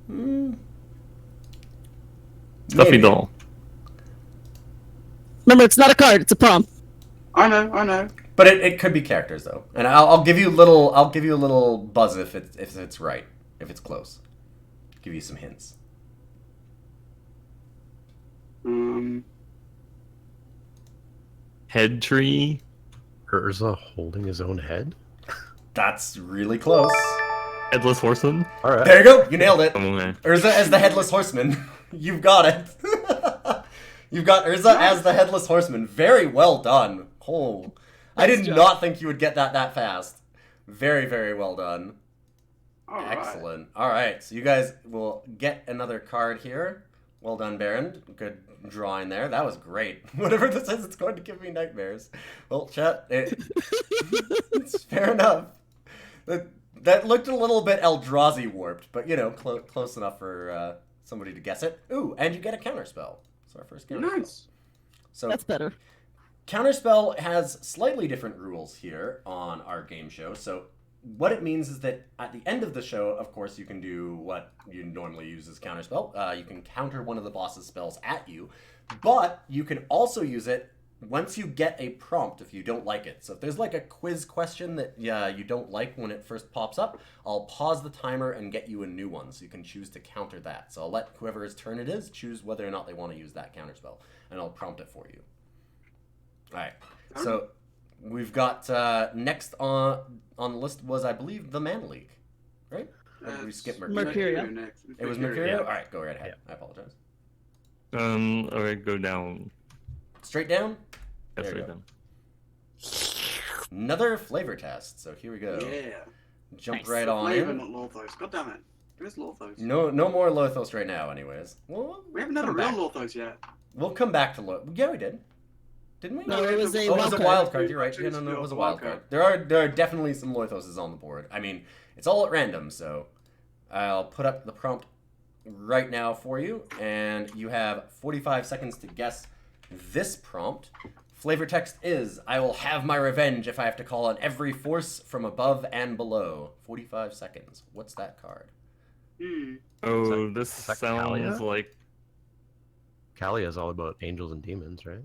Stuffy Maybe. doll. Remember, it's not a card; it's a prompt. I know. But it could be characters though, and I'll give you a little buzz if it's right, if it's close. Give you some hints. Head tree. Urza holding his own head? That's really close. Headless horseman. Alright. There you go. You nailed it. Okay. Urza as the headless horseman. You've got it. You've got Urza as the headless horseman. Very well done. Oh, I did not think you would get that fast. Very, very well done. All right. Excellent. All right, so you guys will get another card here. Well done, Baron. Good drawing there. That was great. Whatever this is, it's going to give me nightmares. Well, chat, it's fair enough. That looked a little bit Eldrazi warped, but you know, close enough for somebody to guess it. Ooh, and you get a counterspell. So our first counterspell. Nice. So That's better. Counterspell has slightly different rules here on our game show. So what it means is that at the end of the show, of course, you can do what you normally use as Counterspell. You can counter one of the boss's spells at you, but you can also use it once you get a prompt if you don't like it. So if there's like a quiz question that you don't like when it first pops up, I'll pause the timer and get you a new one so you can choose to counter that. So I'll let whoever's turn it is choose whether or not they want to use that Counterspell, and I'll prompt it for you. All right, so we've got next on the list was, I believe, the Mana League, right? Or did we skip Mercurio? Next. It was Mercurio? Yeah. All right, go right ahead. Yeah. I apologize. Alright, go down. Straight down? That's There you right go. down. Another flavor test, so here we go. Yeah. Jump Nice. right on Flavor, in. not Lothos. God damn it. Where's Lothos? No more Lothos right now, anyways. We haven't had a come real back. Lothos yet. We'll come back to Lothos. Yeah, we did. Didn't we? No, it was a Oh, it was a wild wild card. card. You're right. Yeah, no, it was a wild card. There are definitely some Lothoses on the board. I mean, it's all at random, so I'll put up the prompt right now for you, and you have 45 seconds to guess this prompt. Flavor text is, I will have my revenge if I have to call on every force from above and below. 45 seconds. What's that card? Oh, Is this that sounds Kalia? like Kalia is all about angels and demons, right?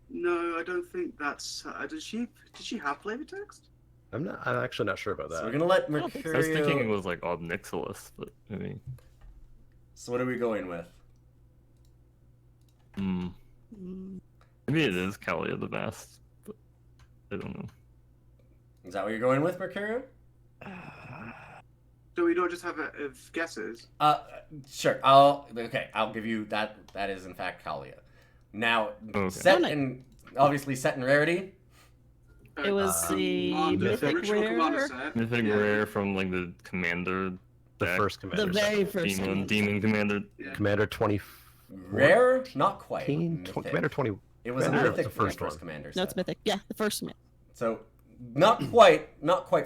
No, I don't think that's. Did she have flavor text? I'm actually not sure about that. So we're gonna let don't think so. I was thinking it Mercurio. was like Obnixilis, but I mean, So what are we going with? Mm. maybe it is Kalia the best, but I don't know. Is that what you're going with, Mercurio? So we don't just have guesses. Sure. I'll give you that. That is in fact Kalia. Now, Okay. set Oh, nice. in obviously set in rarity. It was the Commander, mythic original Commander rare. set. Mythic Yeah. rare from like the Commander The deck. first commander. The very first one. Demon Commander. Yeah. Commander 20. Rare, not quite. 14, Mythic. Commander 20. It was a Commander, mythic the first first one. commander. No, it's set. mythic. Yeah, the first one. So not quite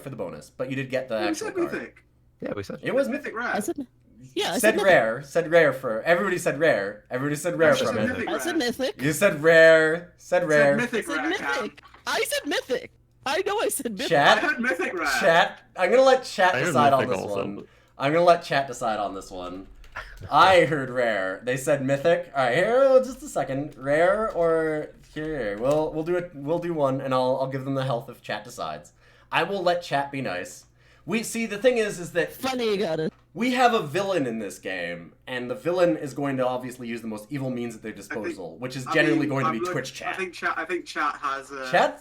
for the bonus, but you did get the We actual said card. mythic. Yeah, we said. It was Mythic rare. I said, yeah, I said said mythic. rare. Said rare for everybody. Said rare. Everybody said rare She from said it. mythic. I said mythic. You said rare. Said Said rare. I mythic said rare. Cam. mythic. I said mythic. I know I said mythic. I Chat. heard mythic rare. Chat. I'm gonna let chat I heard decide on Mythic this also, one. but- I'm gonna let chat decide on this one. I heard rare. They said mythic. All right, here, just a second. Rare or here? We'll do it. We'll do one, and I'll give them the health if chat decides. I will let chat be nice. We see the thing is that Funny you got it. we have a villain in this game, and the villain is going to obviously use the most evil means at their disposal, which is generally going to be Twitch chat. I think chat has.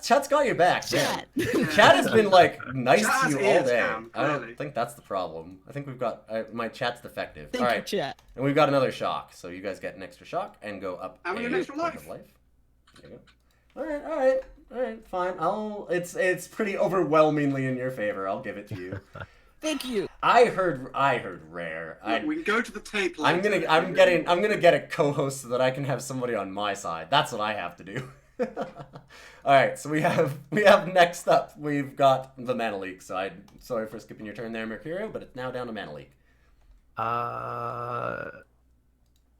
Chat's got your back. Chat. Man. Chat has been like nice Chat to has you all ears, day. Cam, I don't clearly. think that's the problem. I think we've got my chat's defective. Thank all you, right, chat. and we've got another shock, so you guys get an extra shock and go up And we a get an extra point life. of life. There you go. All right, fine. It's pretty overwhelmingly in your favor. I'll give it to you. Thank you. I heard rare. We can go to the tape. I'm later. gonna get a co-host so that I can have somebody on my side. That's what I have to do. All right, so we have next up. We've got the Mana Leak. So sorry for skipping your turn there, Mercurio, but it's now down to Mana Leak.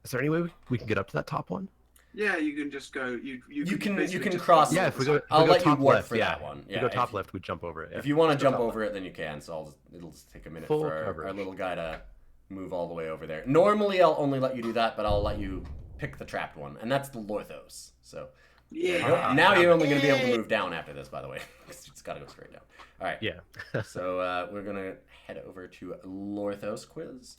Is there any way we can get up to that top one? Yeah, you can just go. You can basically just cross- Yeah, if we go, if I'll we go let you top warp left, for yeah. that one. If Yeah, we go if top you- left, we jump over it. Yeah. If you want to Let's go jump top over left. it, then you can. So it'll just take a minute Full for our coverage. little guy to move all the way over there. Normally, I'll only let you do that, but I'll let you pick the trapped one, and that's the Lorthos. So Yeah. now you're only going to be able to move down after this, by the way. It's got to go straight down. All right. Yeah. So we're going to head over to Lorthos quiz.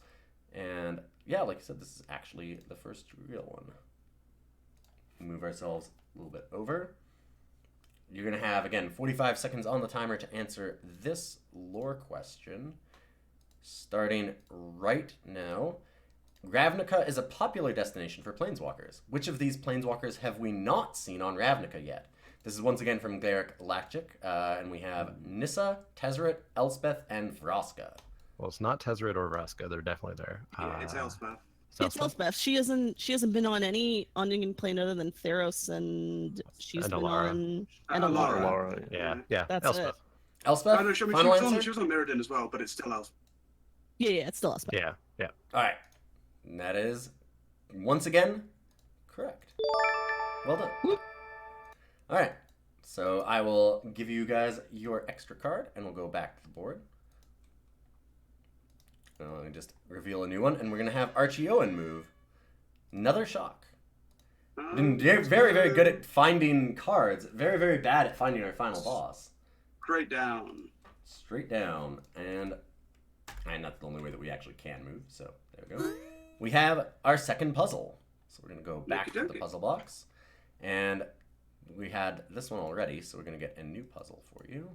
And yeah, like I said, this is actually the first real one. Move ourselves a little bit over. You're going to have, again, 45 seconds on the timer to answer this lore question. Starting right now. Ravnica is a popular destination for planeswalkers. Which of these planeswalkers have we not seen on Ravnica yet? This is once again from Garrick Lachik, and we have Nissa, Tezzeret, Elspeth, and Vraska. Well, it's not Tezzeret or Vraska. They're definitely there. Yeah, it's Elspeth. It's Elspeth. She hasn't been on any plane other than Theros, and she's And been Alara. on Alara. Laura, Yeah, That's Elspeth. Elspeth, I know, she final was answer? she was on Mirrodin as well, but it's still Elspeth. Yeah, it's still Elspeth. Yeah. All right. And that is, once again, correct. Well done. Whoop. All right. So I will give you guys your extra card, and we'll go back to the board. Let me just reveal a new one, and we're going to have Archie Owen move. Another shock. Been very, very good at finding cards. Very, very bad at finding our final boss. Straight down. Straight down. And that's the only way that we actually can move, so there we go. We have our second puzzle. So we're going to go back to the puzzle box. And we had this one already, so we're going to get a new puzzle for you.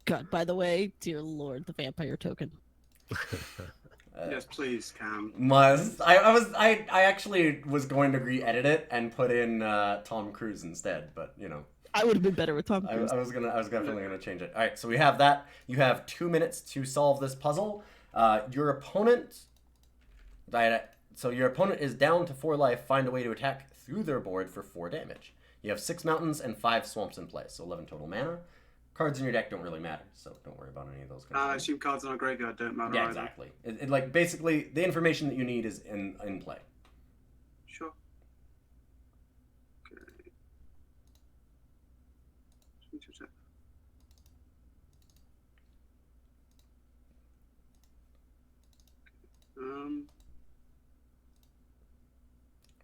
God, by the way, dear Lord, the vampire token. Yes, please, Cam. I actually was going to re-edit it and put in Tom Cruise instead, but you know. I would have been better with Tom Cruise. I was definitely gonna change it. All right, so we have that. You have 2 minutes to solve this puzzle. Your opponent is down to 4 life. Find a way to attack through their board for 4 damage. You have 6 mountains and 5 swamps in play, so 11 total mana. Cards in your deck don't really matter, so don't worry about any of those cards. I assume cards in our graveyard don't matter. Yeah, either. exactly. It like basically the information that you need is in play. Sure. Okay.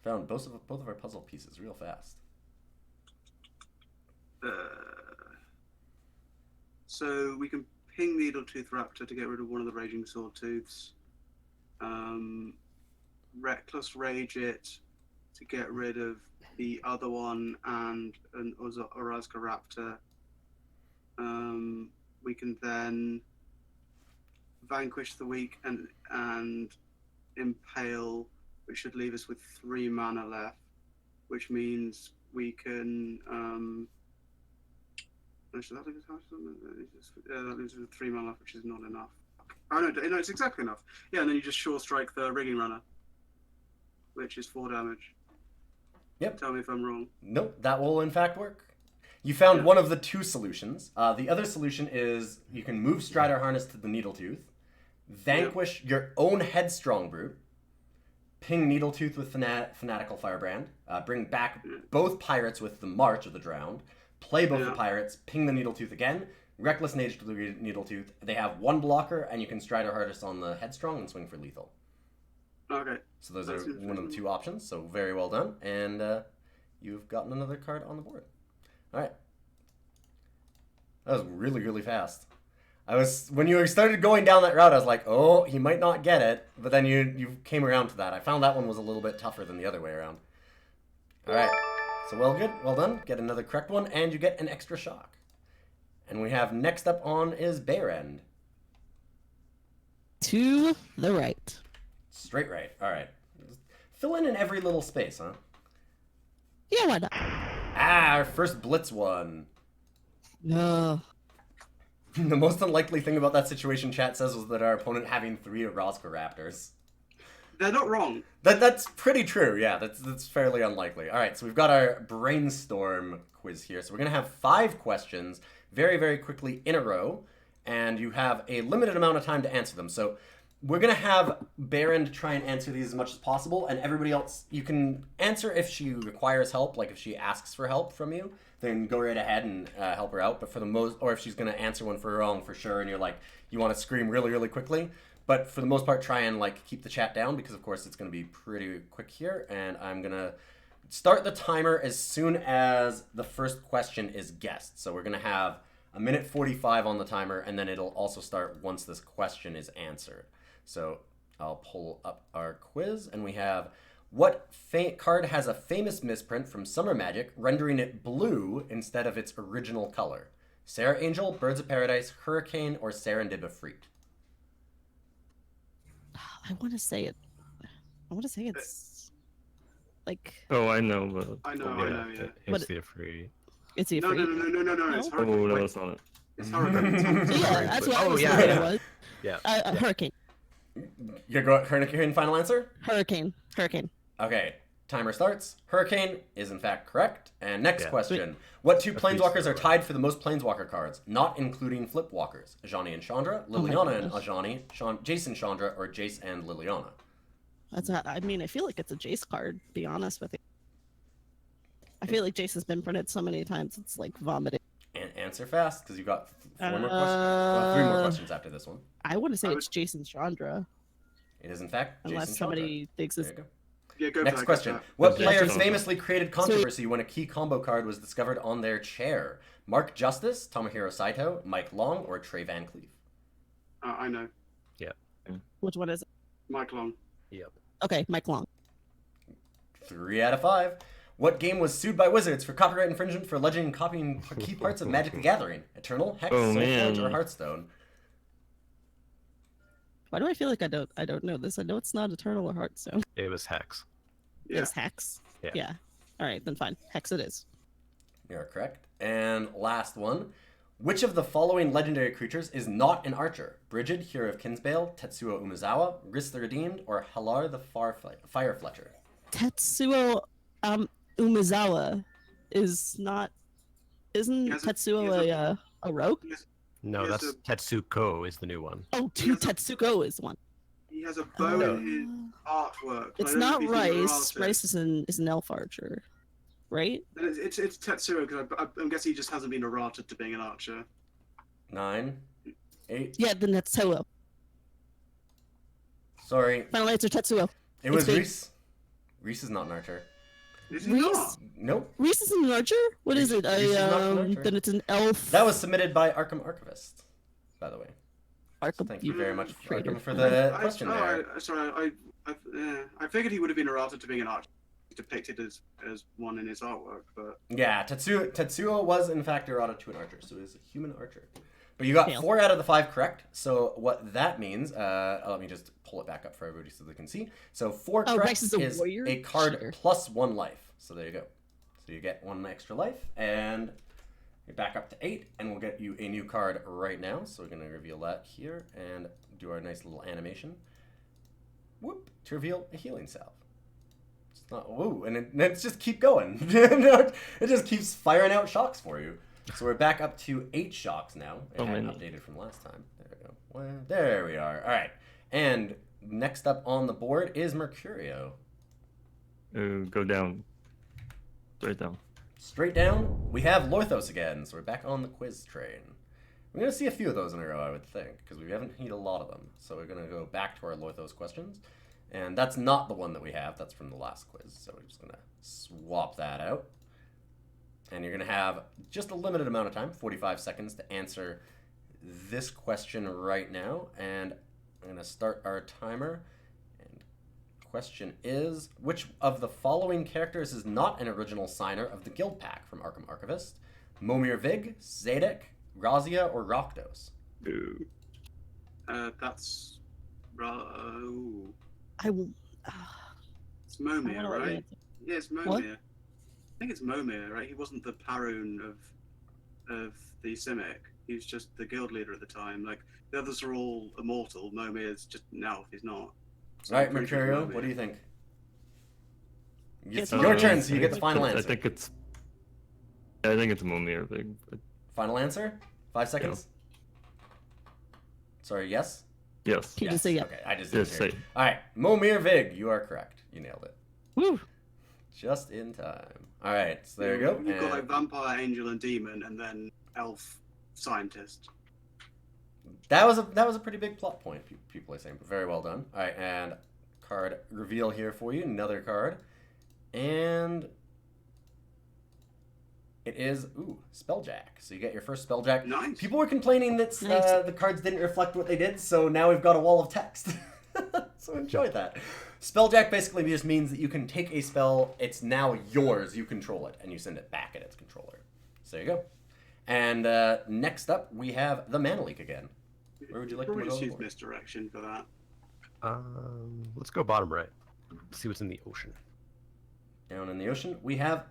Found both of our puzzle pieces real fast. So we can ping Needletooth Raptor to get rid of one of the Raging Swordtooths. Reckless Rage it to get rid of the other one and an Orazka Raptor. We can then Vanquish the Weak and Impale, which should leave us with 3 mana left, which means we can should that leave us that leaves us with 3 mana left, which is not enough. Oh no, it's exactly enough. Yeah, and then you just Sure Strike the Rigging Runner, which is 4 damage. Yep. Tell me if I'm wrong. Nope, that will in fact work. You found one of the 2 solutions. The other solution is you can move Strider Harness to the Needletooth, vanquish your own Headstrong Brute, ping Needletooth with Fanatical Firebrand, bring back both pirates with the March of the Drowned, play both the pirates, ping the Needletooth again, Reckless Rage to the Needletooth. They have 1 blocker, and you can Strider Harness on the Headstrong and swing for lethal. Okay. So those are one of the 2 options, so very well done. And you've gotten another card on the board. All right. That was really, really fast. When you started going down that route, I was like, oh, he might not get it. But then you came around to that. I found that one was a little bit tougher than the other way around. All right. So well done. Get another correct one, and you get an extra shock. And we have next up on is Bearend. To the right. Straight right. All right. Fill in every little space, huh? Yeah, why not? Our first Blitz one. No. The most unlikely thing about that situation, chat says, was that our opponent having 3 Orazka Raptors. They're not wrong. That's pretty true, yeah. That's fairly unlikely. All right, so we've got our brainstorm quiz here. So we're going to have 5 questions very, very quickly in a row, and you have a limited amount of time to answer them. So we're going to have Bearend try and answer these as much as possible, and everybody else, you can answer if she requires help, like if she asks for help from you, then go right ahead and help her out. But for the most, or if she's going to answer one for wrong for sure, and you're like, you want to scream really, really quickly, But for the most part, try and like keep the chat down because of course it's going to be pretty quick here, and I'm gonna start the timer as soon as the first question is guessed. So we're gonna have a minute 45 on the timer, and then it'll also start once this question is answered. So I'll pull up our quiz, and we have what card has a famous misprint from Summer Magic, rendering it blue instead of its original color? Sarah Angel, Birds of Paradise, Hurricane, or Serendib-Efreet? I want to say it. I want to say it's like Oh, I know, but I know. It's the Afraid. it's the No, Afraid. no. It's No? oh Hurricane. no, Wait, that's not it. it's Hurricane. It's Hurricane. Yeah, that's what I Oh, was yeah, thinking yeah. it was. Yeah. Hurricane. You go Hurricane, final answer? Hurricane. Okay, timer starts. Hurricane is in fact correct. And next Yeah. question. What two Efreet's planeswalkers the are tied for the most planeswalker cards, not including flipwalkers? Ajani and Chandra, Liliana and gosh. Ajani, Jason Chandra, or Jace and Liliana? That's not. I mean, I feel like it's a Jace card. To be honest with you, I feel like Jace has been printed so many times. It's like vomiting. And answer fast, because you've got four more questions. Well, three more questions after this one. I want to say I it's Jason Chandra, It is in fact unless Jason somebody thinks Chandra. it's. There you go. Yeah, go Next for that, question. go for What Yeah, player Jason. famously created controversy when a key combo card was discovered on their chair? Mark Justice, Tomohiro Saito, Mike Long, or Trey Van Cleef? that. I know. Which one is it? Mike Long. Yep. Okay, Mike Long. 3 out of 5. What game was sued by Wizards for copyright infringement for alleging copying key parts of Magic the Gathering? Eternal, Hex, Oh, Soulforge, man. or Hearthstone? Why do I feel like I don't know this? I know it's not Eternal or Hearthstone. It was Hex. Yeah. It's Hex. Yeah. All right, then fine. Hex it is. You're correct. And last one. Which of the following legendary creatures is not an archer? Brigid, Hero of Kinsbale, Tetsuo Umezawa, Riss the Redeemed, or Halar the Fire Fletcher? Tetsuo Umezawa is not. Isn't He has a- Tetsuo he has a rogue? No, Yes, that's so- Tetsuko is the new one. Oh, Tetsuko is one. He has a bow Oh. in his artwork. It's I don't know not if he's an Rice. artist. Rice is an elf archer, right? It's Tetsuo because I'm guessing he just hasn't been errated to being an archer. 9, 8. Yeah, then Tetsuo. Sorry, Final answer, Tetsuo. it was big. Reese. Reese is not an archer. Is he Reese? not? Nope. Reese is an archer? What is it? Reese is not an archer. Then it's an elf. That was submitted by Arkham Archivist, by the way. Arkham. Thank you very much, Traitor. Arkham, for the question there. I figured he would have been errated to being an archer. He's depicted as one in his artwork, but Yeah, Tetsuo was in fact errata to an archer, so he's a human archer. But you got Fail. 4 out of the 5 correct. So what that means, let me just pull it back up for everybody so they can see. So 4 Oh, correct Rex is a warrior? a card Sure. plus 1 life. So there you go. So you get 1 extra life, and you're back up to 8, and we'll get you a new card right now. So we're going to reveal that here and do our nice little animation. Whoop, to reveal a healing salve. It's not, woo, and it's just keep going. It just keeps firing out shocks for you. So we're back up to 8 shocks now. It Oh, hadn't man. updated from last time. There we go. Well, there we are. All right. And next up on the board is Mercurio. Go down. Straight down. Straight down, we have Lorthos again. So we're back on the quiz train. We're going to see a few of those in a row, I would think, because we haven't hit a lot of them. So we're going to go back to our Lorthos questions. And that's not the one that we have. That's from the last quiz. So we're just going to swap that out. And you're going to have just a limited amount of time, 45 seconds, to answer this question right now. And I'm going to start our timer. And question is, which of the following characters is not an original signer of the Guild Pack from Arkham Archivist? Momir Vig, Zadek, Razia, or Rakdos? Ooh. that's ooh. I will. It's I Momir, wanna let you right? answer. Yeah, it's Momir. What? I think it's Momir, right? He wasn't the Parun of the Simic. He was just the guild leader at the time. Like the others are all immortal. Momir's just an elf. He's not. So Right, I'm pretty sure it's Mercurio, Momir. what do you think? It's Your turn, so you get the final I answer. think it's. I think it's Momir Big. Final answer? 5 seconds? Sorry, yes? Yes. Can you just say yeah? Okay, I just Just didn't hear. say- it. All right, Momir Vig, you are correct. You nailed it. Woo! Just in time. All right, so there you go. You've got like And vampire, angel, and demon, and then elf, scientist. That was a pretty big plot point, people are saying, but very well done. All right, and card reveal here for you. Another card. And it is, Spelljack. So you get your first Spelljack. Nice. People were complaining that the cards didn't reflect what they did, so now we've got a wall of text. So enjoy that. Spelljack basically just means that you can take a spell, it's now yours, you control it, and you send it back at its controller. So there you go. And next up, we have the Mana Leak again. Where would you like to Probably go? just use misdirection for that. Let's go bottom right. See what's in the ocean. Down in the ocean, we have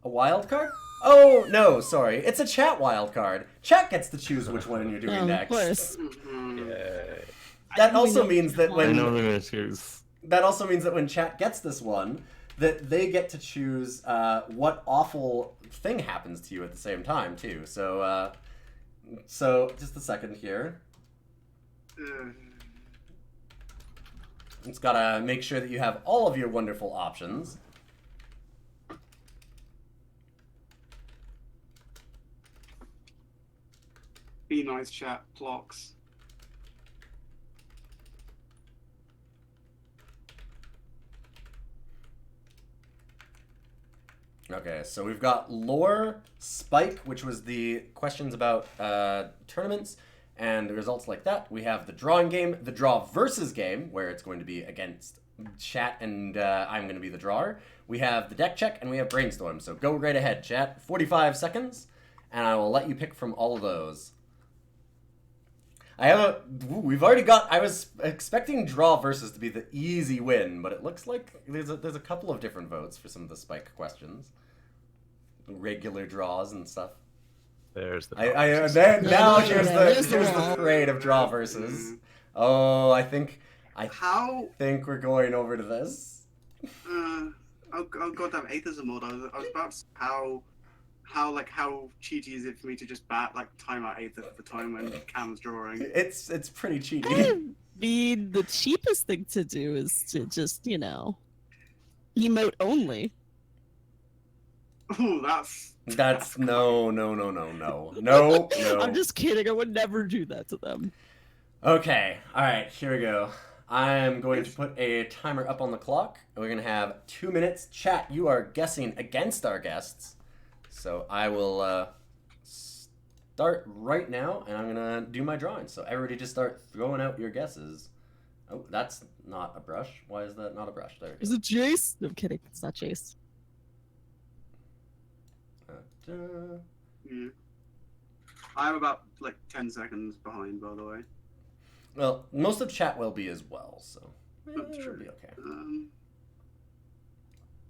a wild card? Oh, no, sorry. It's a chat wild card. Chat gets to choose which one you're doing next. Of course. That also means that I know they're gonna choose. That also means that when chat gets this one, that they get to choose what awful thing happens to you at the same time too. So, just a second here. It's gotta make sure that you have all of your wonderful options. Be nice, chat. Blocks. Okay, so we've got lore, spike, which was the questions about tournaments and the results like that. We have the drawing game, the draw versus game, where it's going to be against chat and I'm going to be the drawer. We have the deck check and we have brainstorm. So go right ahead, chat. 45 seconds, and I will let you pick from all of those. We've already got, I was expecting draw versus to be the easy win, but it looks like there's a couple of different votes for some of the spike questions. Regular draws and stuff. There's the. Now here's the parade of draw versus. Oh, I think we're going over to this. Oh goddamn atheism mode. I was about to say how cheaty is it for me to just bat like timeout eighth at the time when Cam's drawing? It's pretty cheaty. I mean, the cheapest thing to do is to just, emote only. Oh, that's no. I'm just kidding. I would never do that to them. Okay, all right, here we go. I'm going to put a timer up on the clock. We're going to have 2 minutes. Chat, you are guessing against our guests. So I will start right now, and I'm going to do my drawing. So everybody just start throwing out your guesses. Oh, that's not a brush. Why is that not a brush? There. Is it Jace? No, I'm kidding. It's not Jace. Yeah. I'm about 10 seconds behind, by the way. Well, most of chat will be as well, so That's it true. should be okay.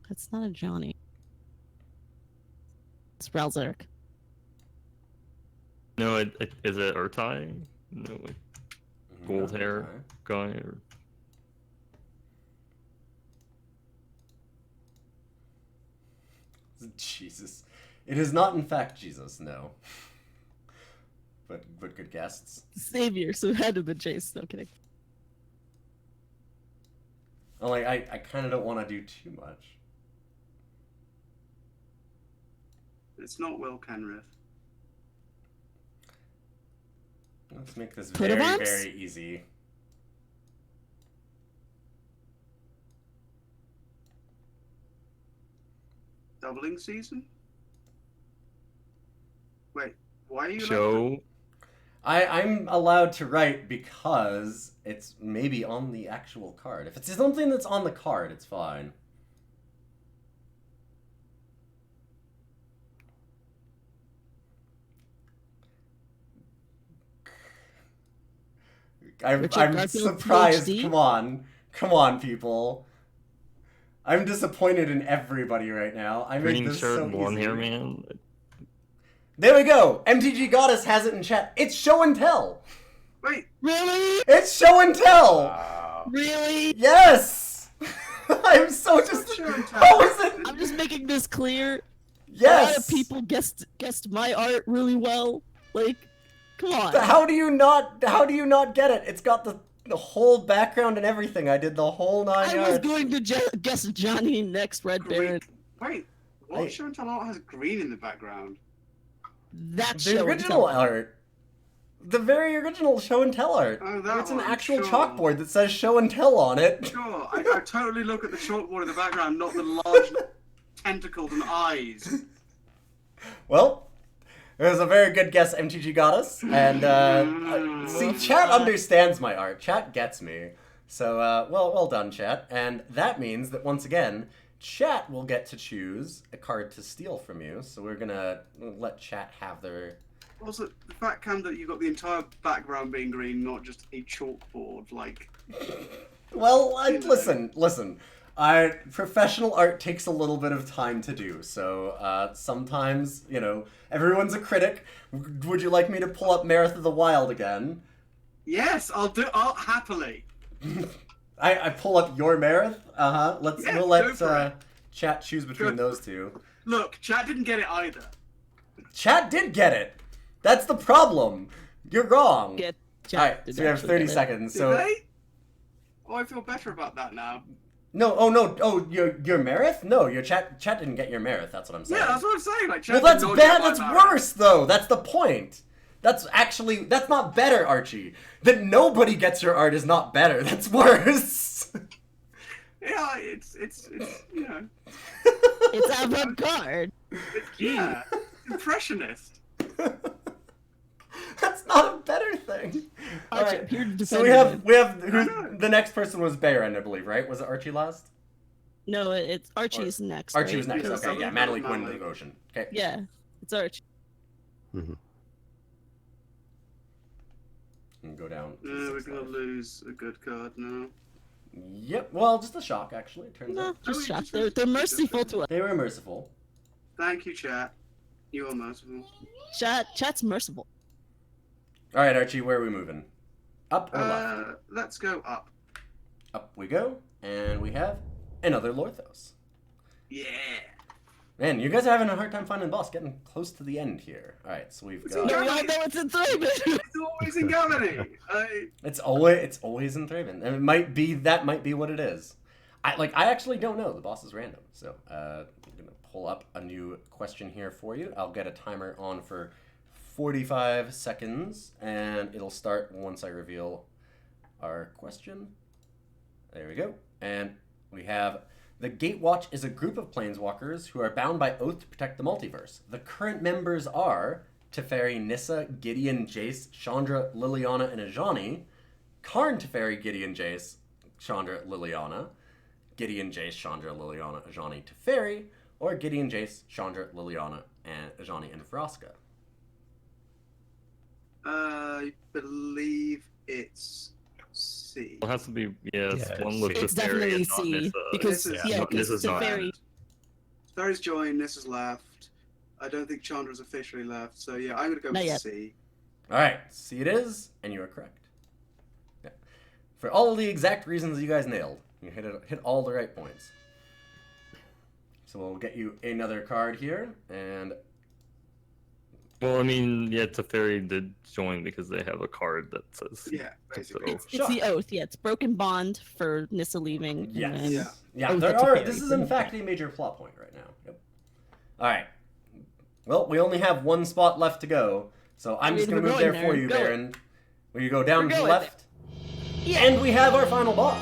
That's not a Johnny. It's Browseric. No, is it Urtai? No, gold hair guy or. Jesus. It is not, in fact, Jesus, no. But good guests. Savior, so it had to be Jace. No kidding. Only I kind of don't want to do too much. It's not Will Kenrith. Let's make this Twitter very, bombs? very easy. Doubling season? Wait, why are you Show. I'm allowed to write because it's maybe on the actual card. If it's something that's on the card, it's fine. I'm surprised. PhD? Come on, people. I'm disappointed in everybody right now. I made Green this shirt, so blonde easy. hair man. There we go. MTG Goddess has it in chat. It's show and tell. Wait, Really? It's show and tell. Really? Yes. I'm so just. show and tell. How is it? I'm just making this clear. Yes. A lot of people guessed my art really well. Come on. How do you not get it? It's got the whole background and everything. I did the whole 9 I yards. was going to guess Johnny next, Red Baron. wait, what show and tell art has green in the background? That The show and original tell. art. The very original show and tell art. Oh, that It's an one, actual sure. chalkboard that says show and tell on it. Sure, I totally look at the chalkboard in the background, not the large tentacles and eyes. Well, it was a very good guess MTG got us. And, see, chat understands my art. Chat gets me. So, well done, chat. And that means that, once again, chat will get to choose a card to steal from you. So we're gonna let chat have their... Also, the fact, Cam, that you've got the entire background being green, not just a chalkboard, like... Well, listen. Professional art takes a little bit of time to do, so sometimes, everyone's a critic. Would you like me to pull up Marith of the Wild again? Yes, I'll happily. I pull up your Marith? Yeah, we'll go let for it. chat choose between Go those two. Look, chat didn't get it either. Chat did get it! That's the problem! You're wrong! Get Alright, so we have 30 seconds, so... Did they? Oh, I feel better about that now. No, your Marith? No, your chat didn't get your Marith, that's what I'm saying. Yeah, that's what I'm saying. Like, Well, chat that's did not bad. get my That's Marith. worse, though. That's the point. That's not better, Archie. That nobody gets your art is not better. That's worse. Yeah, it's It's avant-garde. yeah, impressionist. That's not a better thing. All Archie, right. you're So defending we have know. the next person was Baron, I believe, right? Was it Archie last? No, it's Archie's next. Archie right? was next. Yeah, Okay, yeah. something Manly about Quinn Manly. devotion. Okay. Yeah, it's Archie. Mhm. And go down. to We're 6 gonna left. lose a good card now. Yep. Well, just a shock, actually. It turns No, out just we shot. just- They're merciful to us. they were merciful. Thank you, chat. You are merciful. Chat's merciful. All right, Archie. Where are we moving? Up or left? Let's go up. Up we go, and we have another Lorthos. Yeah. Man, you guys are having a hard time finding the boss. Getting close to the end here. All right, so we've It's got. We all know it's in Thraben. It's always in Germany. It's always in Thraben, and that might be what it is. I actually don't know. The boss is random, so I'm gonna pull up a new question here for you. I'll get a timer on for 45 seconds, and it'll start once I reveal our question. There we go, and we have. The Gatewatch is a group of planeswalkers who are bound by oath to protect the multiverse. The current members are Teferi, Nissa, Gideon, Jace, Chandra, Liliana, and Ajani. Karn, Teferi, Gideon, Jace, Chandra, Liliana. Gideon, Jace, Chandra, Liliana, Ajani, Teferi. Or Gideon, Jace, Chandra, Liliana, and Ajani, and Vraska. I believe it's C. It has to be it's Yeah, one with It's the fairy definitely and not C Nissa. because This is- yeah, not- because this is the not- fairy. Ferry's joined, Nissa's left. I don't think Chandra's officially left, so yeah, I'm gonna go Not with yet. C. All right, C it is, and you are correct. Yeah. For all of the exact reasons you guys nailed. You hit all the right points. So we'll get you another card here, and Well, I mean, yeah, Teferi did join because they have a card that says Yeah, basically. Oath. It's the oath. Yeah, it's broken bond for Nissa leaving. and yes. then- Yeah. Oh, There that's are. okay. This is in fact a major plot point right now. Yep. All right. Well, we only have one spot left to go, so I'm just mean, gonna we're move there going for there. you, Go. Baron. Will you go down We're to the going left? Yeah. And we have our final boss.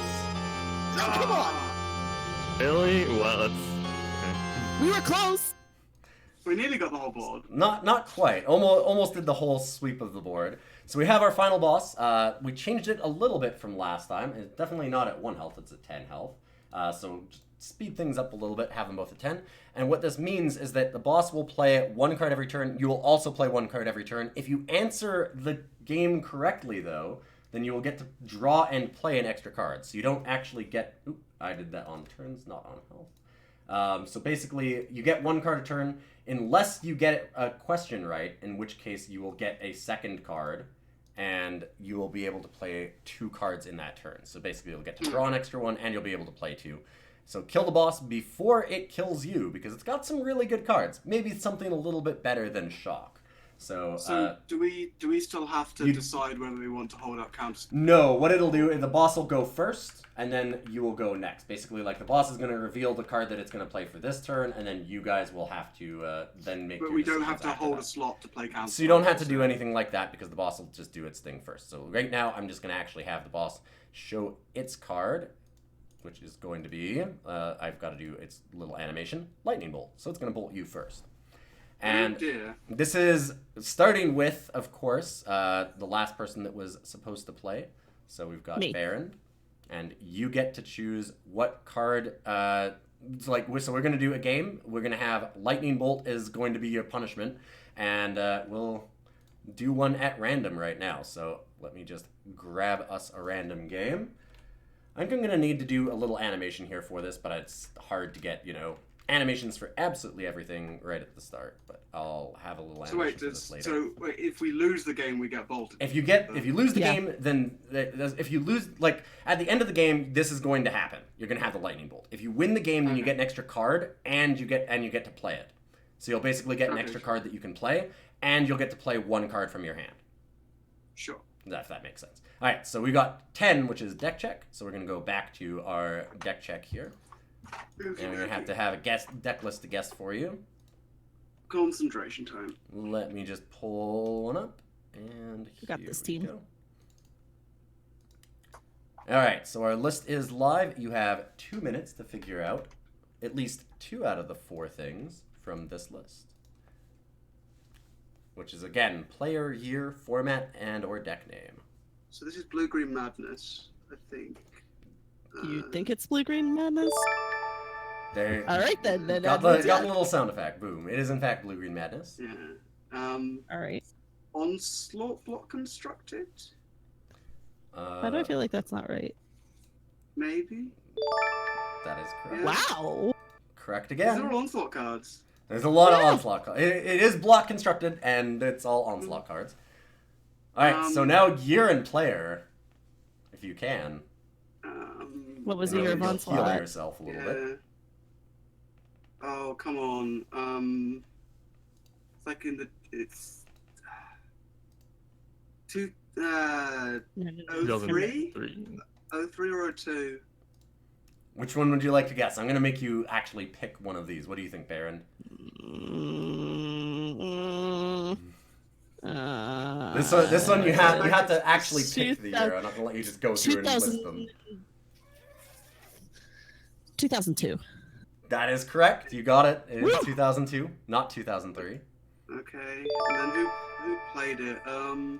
Come on. Really? Well, that's We were close. We nearly got the whole board. Not quite. Almost did the whole sweep of the board. So we have our final boss. We changed it a little bit from last time. It's definitely not at 1 health. It's at 10 health. So just speed things up a little bit. Have them both at 10. And what this means is that the boss will play 1 card every turn. You will also play 1 card every turn. If you answer the game correctly, though, then you will get to draw and play an extra card. So you don't actually get... Oop, I did that on turns, not on health. So basically, you get 1 card a turn, unless you get a question right, in which case you will get a second card, and you will be able to play 2 cards in that turn. So basically, you'll get to draw an extra one, and you'll be able to play 2. So kill the boss before it kills you, because it's got some really good cards. Maybe something a little bit better than Shock. So, do we still have to you- decide whether we want to hold up counters? no, what it'll do is the boss will go first, and then you will go next. Basically, like, the boss is going to reveal the card that it's going to play for this turn, and then you guys will have to then make But your we don't have decisions to after hold that. a slot to play counters. So you don't have to do anything like that, because the boss will just do its thing first. So right now, I'm just going to actually have the boss show its card, which is going to be, I've got to do its little animation, Lightning Bolt. So it's going to bolt you first. And Oh dear. this is starting with, of course, the last person that was supposed to play. So we've got Me. Baron, and you get to choose what card. So we're going to do a game. We're going to have Lightning Bolt is going to be your punishment, and we'll do one at random right now. So let me just grab us a random game. I think I'm going to need to do a little animation here for this, but it's hard to get, animations for absolutely everything right at the start. But I'll have a little So animation wait, for this later. if we lose the game, we get bolted. If you lose the Yeah. game, then if you lose, like, at the end of the game, this is going to happen. You're going to have the lightning bolt. If you win the game, then you get an extra card, and you get to play it. So you'll basically get an Okay. extra card that you can play, and you'll get to play one card from your hand. Sure. If that makes sense. All right, so we got 10, which is deck check. So we're going to go back to our deck check here. And we're going to have a deck list to guess for you. Concentration time. Let me just pull one up. And We got here this, we team. go. All right, so our list is live. You have 2 minutes to figure out at least 2 out of the 4 things from this list. Which is, again, player, year, format, and or deck name. So this is Blue Green Madness, I think. You think it's Blue Green Madness? There. All right, then. Got the little sound effect. Boom. It is, in fact, Blue Green Madness. Yeah. All right. Onslaught block constructed? Why do I feel like that's not right? Maybe? That is correct. Wow. Correct These are again. all Onslaught cards. There's a lot of Onslaught cards. It is block constructed, and it's all Onslaught cards. Alright, so now year and player, if you can. What was the You'll year of heal Onslaught? yourself a little bit. Oh, come on. It's like it's two, No, no, no. 03? 2003. 03 or 02? Which one would you like to guess? I'm going to make you actually pick one of these. What do you think, Baron? This one you have to actually pick the year. I'm not going to let you just go through and list them. 2002. That is correct. You got it. It is 2002, not 2003. Okay. And then who played it? And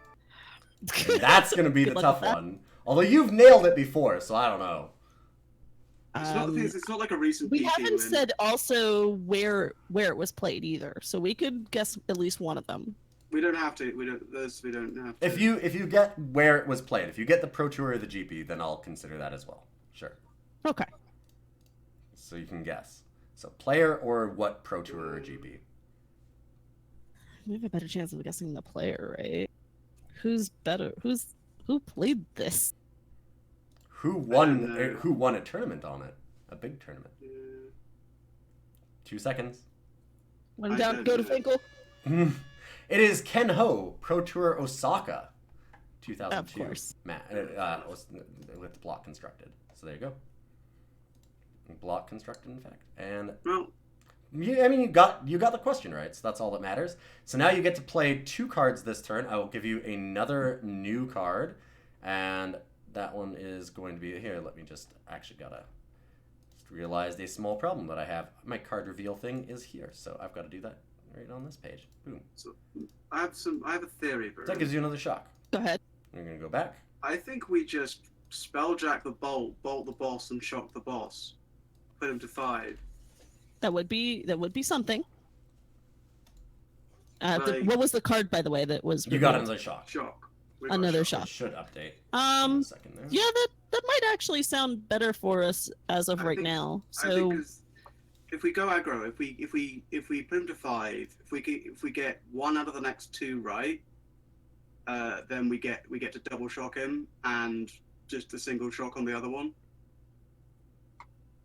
that's going to be the Good luck tough with that. one. Although you've nailed it before, so I don't know. It's not like a recent We PT haven't win. said also where it was played either, so we could guess at least one of them. We don't have to. We don't have to. If you get where it was played, if you get the Pro Tour or the GP, then I'll consider that as well. Sure. Okay. So you can guess. So player or what Pro Tour or GP? We have a better chance of guessing the player, right? Who's better? Who played this? Who won? know. Who won a tournament on it? A big tournament. Yeah. 2 seconds. One I down, don't go to know. It is Ken Ho, Pro Tour Osaka, 2002. Of course. With the block constructed. So there you go. Block constructed, in fact, and Well, you got the question right, so that's all that matters. So now you get to play 2 cards this turn. I will give you another new card, and that one is going to be here. Let me just realized a small problem that I have. My card reveal thing is here, so I've got to do that right on this page. Boom. so I have a theory, bro. That gives you another shock. Go ahead. We're gonna go back. I think we just spelljack the bolt the boss, and shock the boss. Put him to 5. That would be something. Like- What was the card, by the way, that was? You got revealed? another shock. Shock. We got Another It shock. should update. In a second there. Yeah, that might actually sound better for us as of I right think- now. I think So 'cause if we go aggro, if we put him to 5, if we get 1 out of the next 2 right, then we get to double shock him and just a single shock on the other one.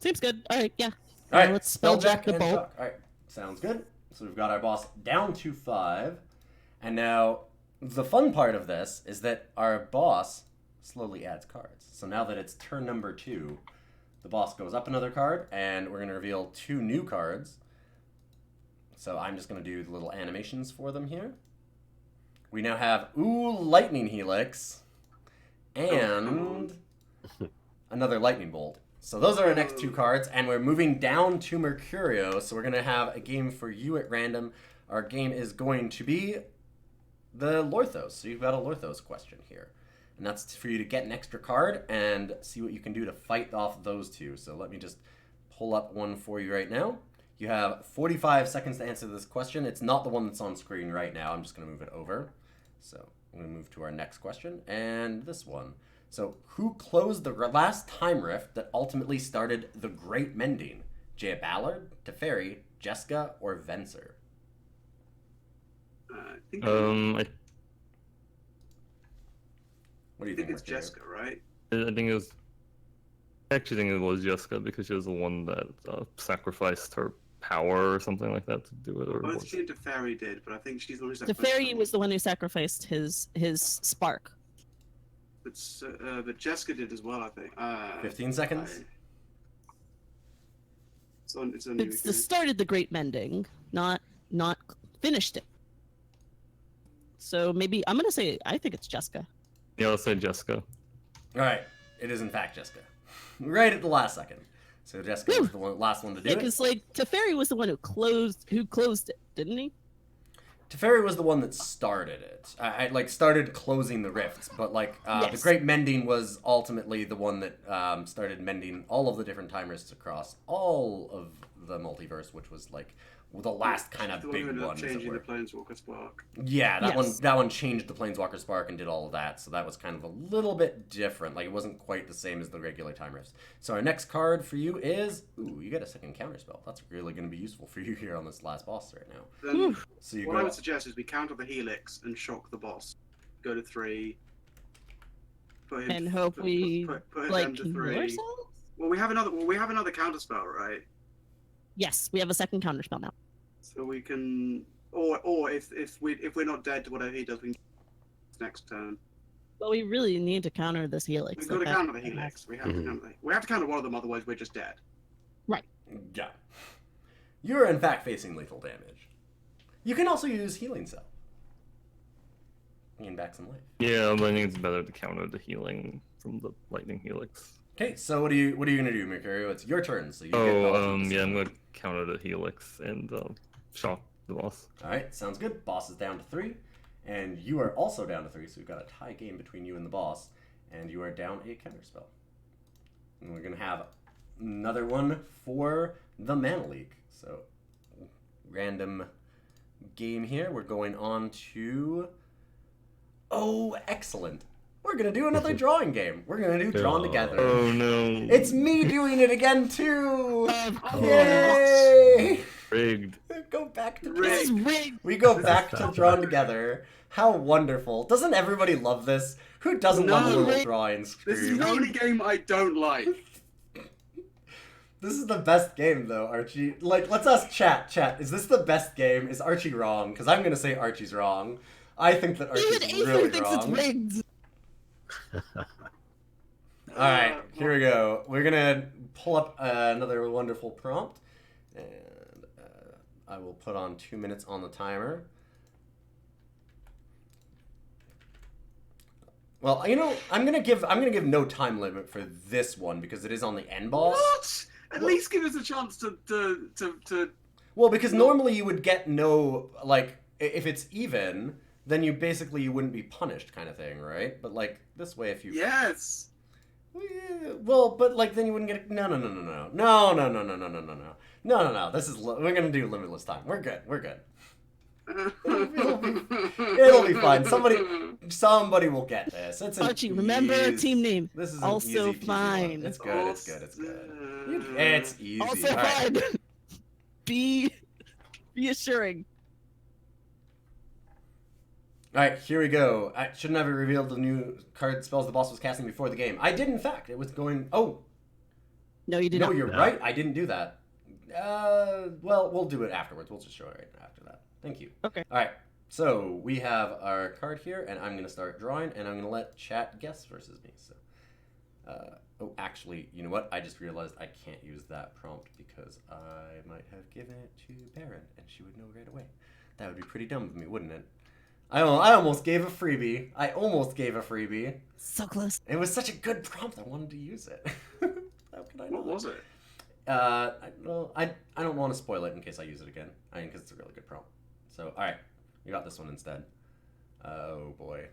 seems good. All right, yeah. All right, let's spell jack the and bolt. shock. All right, sounds good. So we've got our boss down to 5, And now, the fun part of this is that our boss slowly adds cards. So now that it's turn number 2, the boss goes up another card, and we're going to reveal 2 new cards. So I'm just going to do the little animations for them here. We now have Lightning Helix and another Lightning Bolt. So those are our next 2 cards, and we're moving down to Mercurio. So we're going to have a game for you at random. Our game is going to be the Lorthos. So you've got a Lorthos question here. And that's for you to get an extra card and see what you can do to fight off those 2. So let me just pull up one for you right now. You have 45 seconds to answer this question. It's not the one that's on screen right now. I'm just going to move it over. So I'm going to move to our next question, and this one. So who closed the last time rift that ultimately started the Great Mending? Jaya Ballard, Teferi, Jessica, or Venser? I think, What do you I think think? it's Mercurio? Jessica, right? I think it was. I actually think it was Jessica because she was the one that sacrificed her power or something like that to do it. Or Both she and Teferi did, but I think she's the one who The fairy was the one who sacrificed his spark. But Jessica did as well, I think. 15 seconds? It's It's the started the Great Mending, not finished it. So maybe I'm gonna say I think it's Jessica. Yeah, let's say Jessica. All right. It is, in fact, Jessica. Right at the last second. So Jessica was the last one to do Yeah, it. because like Teferi was the one who closed it, didn't he? Teferi was the one that started it. I started closing the rifts, but the Yes. Great Mending was ultimately the one that started mending all of the different time rifts across all of the multiverse, which was the last kind of the one who big ended up one. as it changing the were. Planeswalker Spark. Yeah, Yes. that one changed the Planeswalker Spark and did all of that, so that was kind of a little bit different. It wasn't quite the same as the regular time rifts. So our next card for you is you get a second counterspell. That's really going to be useful for you here on this last boss right now. Then So you what I go. would suggest is we counter the Helix and shock the boss. Go to 3. Put him, And hope we put him like to heal 3. ourselves. Well, we have another counterspell, right? Yes, we have a second counterspell now. So we can, or if we're not dead to whatever he does, we can next turn. But we really need to counter this helix. We've got to counter the Helix. We have to counter. We have to counter one of them, otherwise we're just dead. Right. Yeah. You're in fact facing lethal damage. You can also use Healing Cell. Gain back some life. Yeah, but I think it's better to counter the healing from the Lightning Helix. Okay, so what are you gonna do, Mercurio? It's your turn, so you get the ultimate Yeah, I'm decision. gonna counter the Helix and shock the boss. Alright, sounds good. Boss is down to 3. And you are also down to 3, so we've got a tie game between you and the boss. And you are down a counterspell. And we're gonna have another one for the Mana Leak. So random game here. We're going on to excellent. We're gonna do another drawing game. We're gonna do Drawn Together. Oh no. It's me doing it again too! Of course. Yay! Rigged. Go back to This is rigged. We go back to Drawn Together. How wonderful. Doesn't everybody love this? Who doesn't love a No. little drawing This is screen? the only game I don't like. This is the best game though, Archie. Let's ask chat. Is this the best game? Is Archie wrong? Because I'm gonna say Archie's wrong. I think that Even Archie's Aether really thinks wrong. it's rigged. Alright, here we go. We're gonna pull up another wonderful prompt. And I will put on 2 minutes on the timer. Well, I'm gonna give no time limit for this one because it is on the end boss. What? At least give us a chance to. Well, because normally you would get no if it's even, then you wouldn't be punished, kind of thing, right? But this way, if you Yes. well, but then you wouldn't get no. This is we're gonna do limitless time. We're good. It'll be fine. Somebody will get this. It's an Archie, remember our team name. This is Also an easy peasy fine. one. It's good. It's easy. Also All right. fine. Be reassuring. All right, here we go. I shouldn't have revealed the new card spells the boss was casting before the game. I did, in fact. It was going. Oh, No, you did no, not. you're right. I didn't do that. Well, we'll do it afterwards. We'll just show it right after that. Thank you. Okay. All right. So we have our card here, and I'm going to start drawing, and I'm going to let chat guess versus me. So, oh, actually, you know what? I just realized I can't use that prompt because I might have given it to Baron, and she would know right away. That would be pretty dumb of me, wouldn't it? I almost gave a freebie. I almost gave a freebie. So close. It was such a good prompt. I wanted to use it. How could I not? What was it? I don't want to spoil it in case I use it again. I mean, because it's a really good prompt. So, all right, you got this one instead. Oh boy,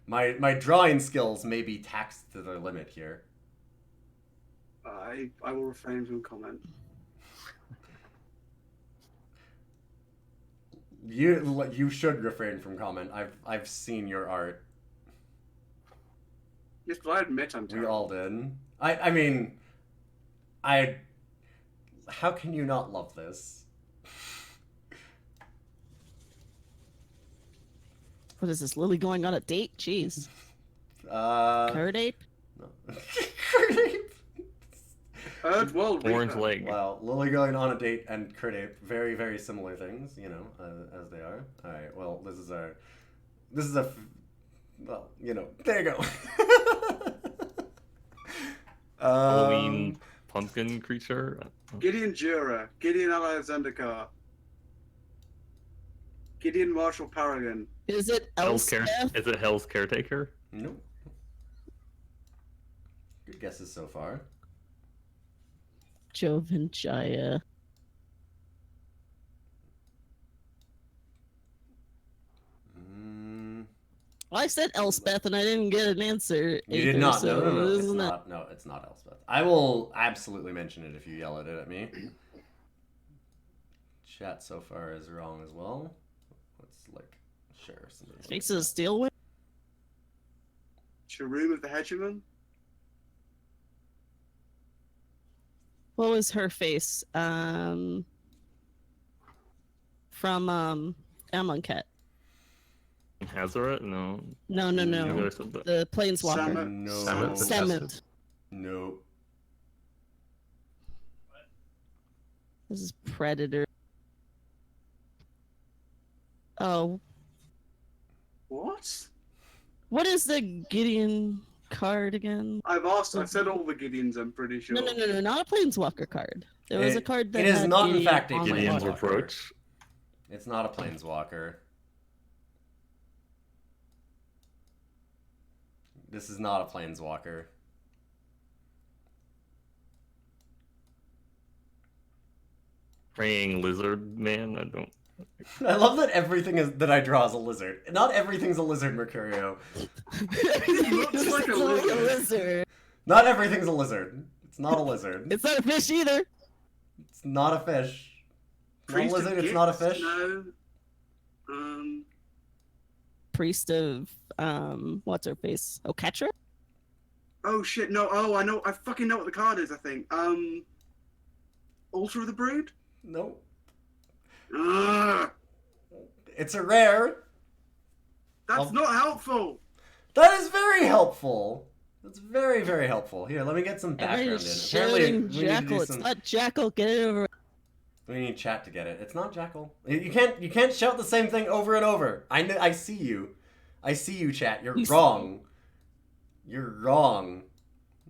my drawing skills may be taxed to their limit here. I will refrain from comment. You should refrain from comment. I've seen your art. Yes, but I admit I'm We terrible. all did. How can you not love this? What is this? Lily going on a date? Jeez. Curd ape? No. Third world Orange Reaper. leg. Wow, Lily going on a date and Kurt Ape, very, very similar things, you know, as they are. All right, well, well, you know, there you go. Halloween pumpkin creature. Gideon Jura, Gideon Alexander Carr, Gideon Marshall Paragon. Is it Hell's Elspeth? Is it Hell's Caretaker? Nope. Good guesses so far. Jovenjaya. Well, I said Elspeth and I didn't get an answer. You did either, not. so No, it's isn't not. No, it's not Elspeth. I will absolutely mention it if you yell at it at me. Chat so far is wrong as well. Let's share some. it Faces of Steel Whip? Sharoom of the Hegemon. What was her face? From Amonkhet. Hazaret? No. No. Maybe I said that. The Planeswalker. Samet. No. Samet. No. This is Predator. Oh, What? what is the Gideon card again? I've said all the Gideons, I'm pretty sure. No, not a Planeswalker card. There was a card that it is had not, in Gideon fact, a on my Gideon's card. Planeswalker. Reproach. It's not a planeswalker. This is not a planeswalker. Praying lizard man. I don't. I love that everything that I draw is a lizard. Not everything's a lizard, Mercurio. He looks like a lizard. Not everything's a lizard. It's not a lizard. It's not a fish either. It's not a fish. It's not a Priest of lizard, it's not a Gifts? fish. No. Priest of what's her face? Oketra? Oh shit, no, I know, I fucking know what the card is, I think. Altar of the Brood? Nope. Ugh, It's a rare. that's not helpful! That is very helpful. That's very, very helpful. Here, let me get some background in. Everybody's Apparently, shouting we need to Jackal. do It's some. not Jackal. Get it over. We need chat to get it. It's not Jackal. You can't shout the same thing over and over. I see you. I see you, chat. You're wrong. You're wrong.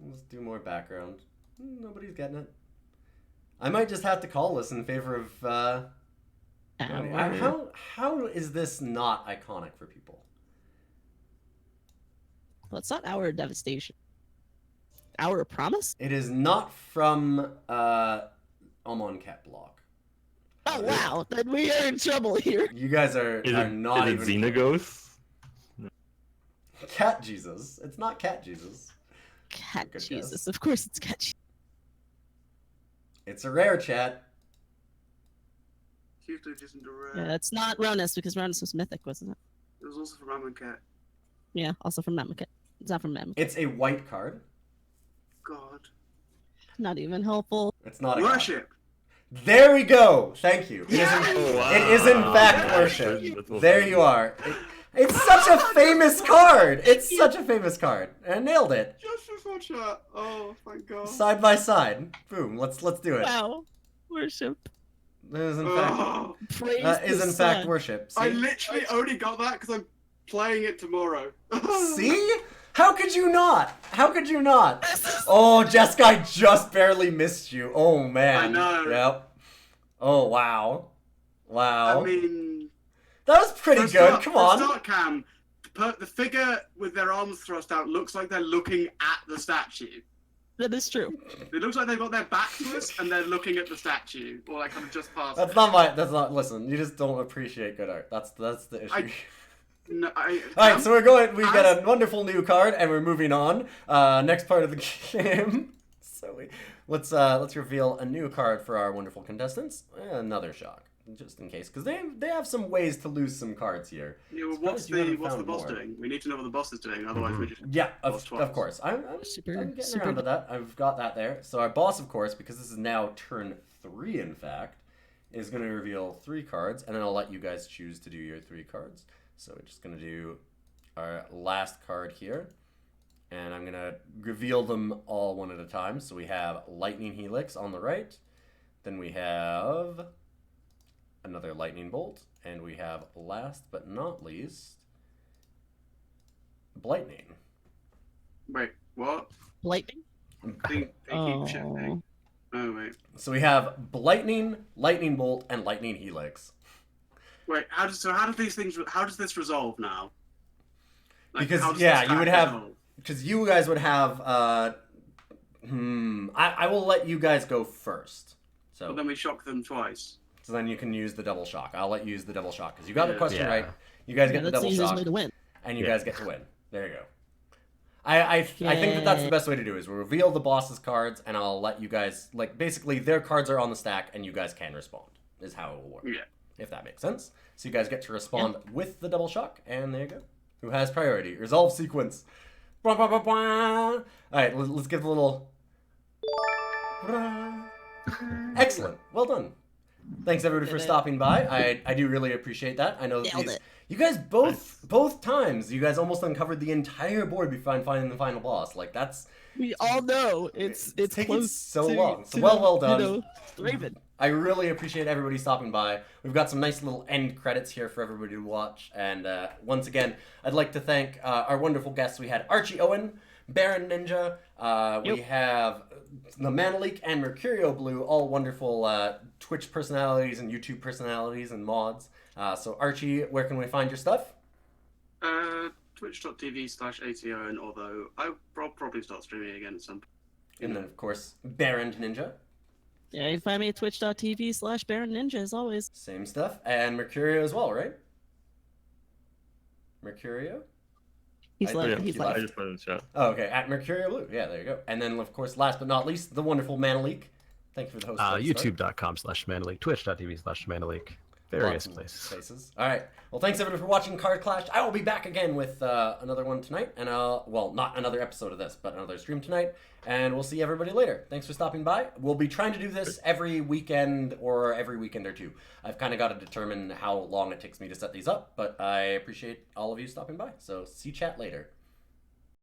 Let's do more background. Nobody's getting it. I might just have to call this in favor of. How is this not iconic for people? Well, it's not Hour of Devastation. Hour of Promise? It is not from Amon Cat Block. Oh, wow. Then we are in trouble here. You guys are not is it even. Xenagos? Cat Jesus. It's not Cat Jesus. Cat Good Jesus. guess. Of course it's Cat Jesus. It's a rare, chat. Tutelage isn't a rare. Yeah, it's not Ronus because Ronus was mythic, wasn't it? It was also from Amonkhet. Yeah, also from Amonkhet. It's not from Amonkhet. It's a white card. God. Not even helpful. It's not a card. Worship! There we go. Thank you. It is in, Oh, wow. it is in fact Yeah. worship. That's There you are. It's such a famous card. It's such a famous card. I nailed it. Just before chat. Oh, thank God. Side by side. Boom. Let's do it. Wow. Worship. That is in fact, Oh, Praise that is the in fact sun. worship. I See? literally only got that because I'm playing it tomorrow. See? How could you not? How could you not? Oh, Jessica, I just barely missed you. Oh, man. I know. Yep. Oh, wow. Wow. I mean, that was pretty for a good. start- Come for a on. start, Cam, the figure with their arms thrust out looks like they're looking at the statue. That is true. It looks like they've got their back to us and they're looking at the statue, or like kind of just past. That's not my. That's not. Listen, you just don't appreciate good art. That's the issue. No, All right, so we're going. We get a wonderful new card, and we're moving on. Next part of the game. So let's reveal a new card for our wonderful contestants. Another shock, just in case, because they have some ways to lose some cards here. Yeah, well, Surprised you haven't what's the found boss more. doing? We need to know what the boss is doing, otherwise we just Yeah, boss twice. of course. I'm getting Super around to that. I've got that there. So our boss, of course, because this is now turn 3, in fact, is going to reveal 3 cards, and then I'll let you guys choose to do your 3 cards. So we're just going to do our last card here, and I'm going to reveal them all one at a time. So we have Lightning Helix on the right, then we have another Lightning Bolt, and we have, last but not least, Blightning. Wait, what? Lightning. They keep Oh. shifting. Oh wait, So we have Blightning, Lightning Bolt, and Lightning Helix. wait. How does this resolve now? Like, Because, how does yeah, this you would stack have- resolve? Because you guys would have, I will let you guys go first. But then we shock them twice. So then you can use the double shock. I'll let you use the double shock, because you got the Yeah. question Yeah. right. You guys Yeah, get the that's the double easiest shock, way to win. and you Yeah. guys get to win. There you go. I think that's the best way to do it, is we'll reveal the boss's cards, and I'll let you guys, like, basically their cards are on the stack, and you guys can respond, is how it will work. Yeah. If that makes sense. So you guys get to respond with the double shock, and there you go. Who has priority? Resolve sequence. Blah, blah, blah, blah. Alright, let's give a little... Excellent. Well done. Thanks everybody for Did it. stopping by. I do really appreciate that. I know that Nailed it. you guys both times you guys almost uncovered the entire board before finding the final boss. Like that's We all know it's taking close so to, long. So to, well done. You know, Raven. I really appreciate everybody stopping by. We've got some nice little end credits here for everybody to watch. And once again, I'd like to thank our wonderful guests. We had Archie Owen, Baron Ninja, we have the Manalik and Mercurio Blue, all wonderful Twitch personalities and YouTube personalities and mods. So Archie, where can we find your stuff? Twitch.tv/ATO, and although I'll probably start streaming again at some point. And then, of course, Baron Ninja. Yeah, you can find me at twitch.tv/Baron Ninja as always. Same stuff. And Mercurio as well, right? Mercurio? He's I- like, yeah, he's he like, I just put it in the chat. Oh, okay. At Mercurio Blue. Yeah, there you go. And then, of course, last but not least, the wonderful Manalik. Thank you for the host. YouTube.com/Manalik, Twitch.tv/Manalik, various places. All right. Well, thanks everybody for watching Card Clash. I will be back again with another one tonight, and well, not another episode of this, but another stream tonight. And we'll see everybody later. Thanks for stopping by. We'll be trying to do this every weekend or every weekend or two. I've kind of got to determine how long it takes me to set these up, but I appreciate all of you stopping by. So see chat later.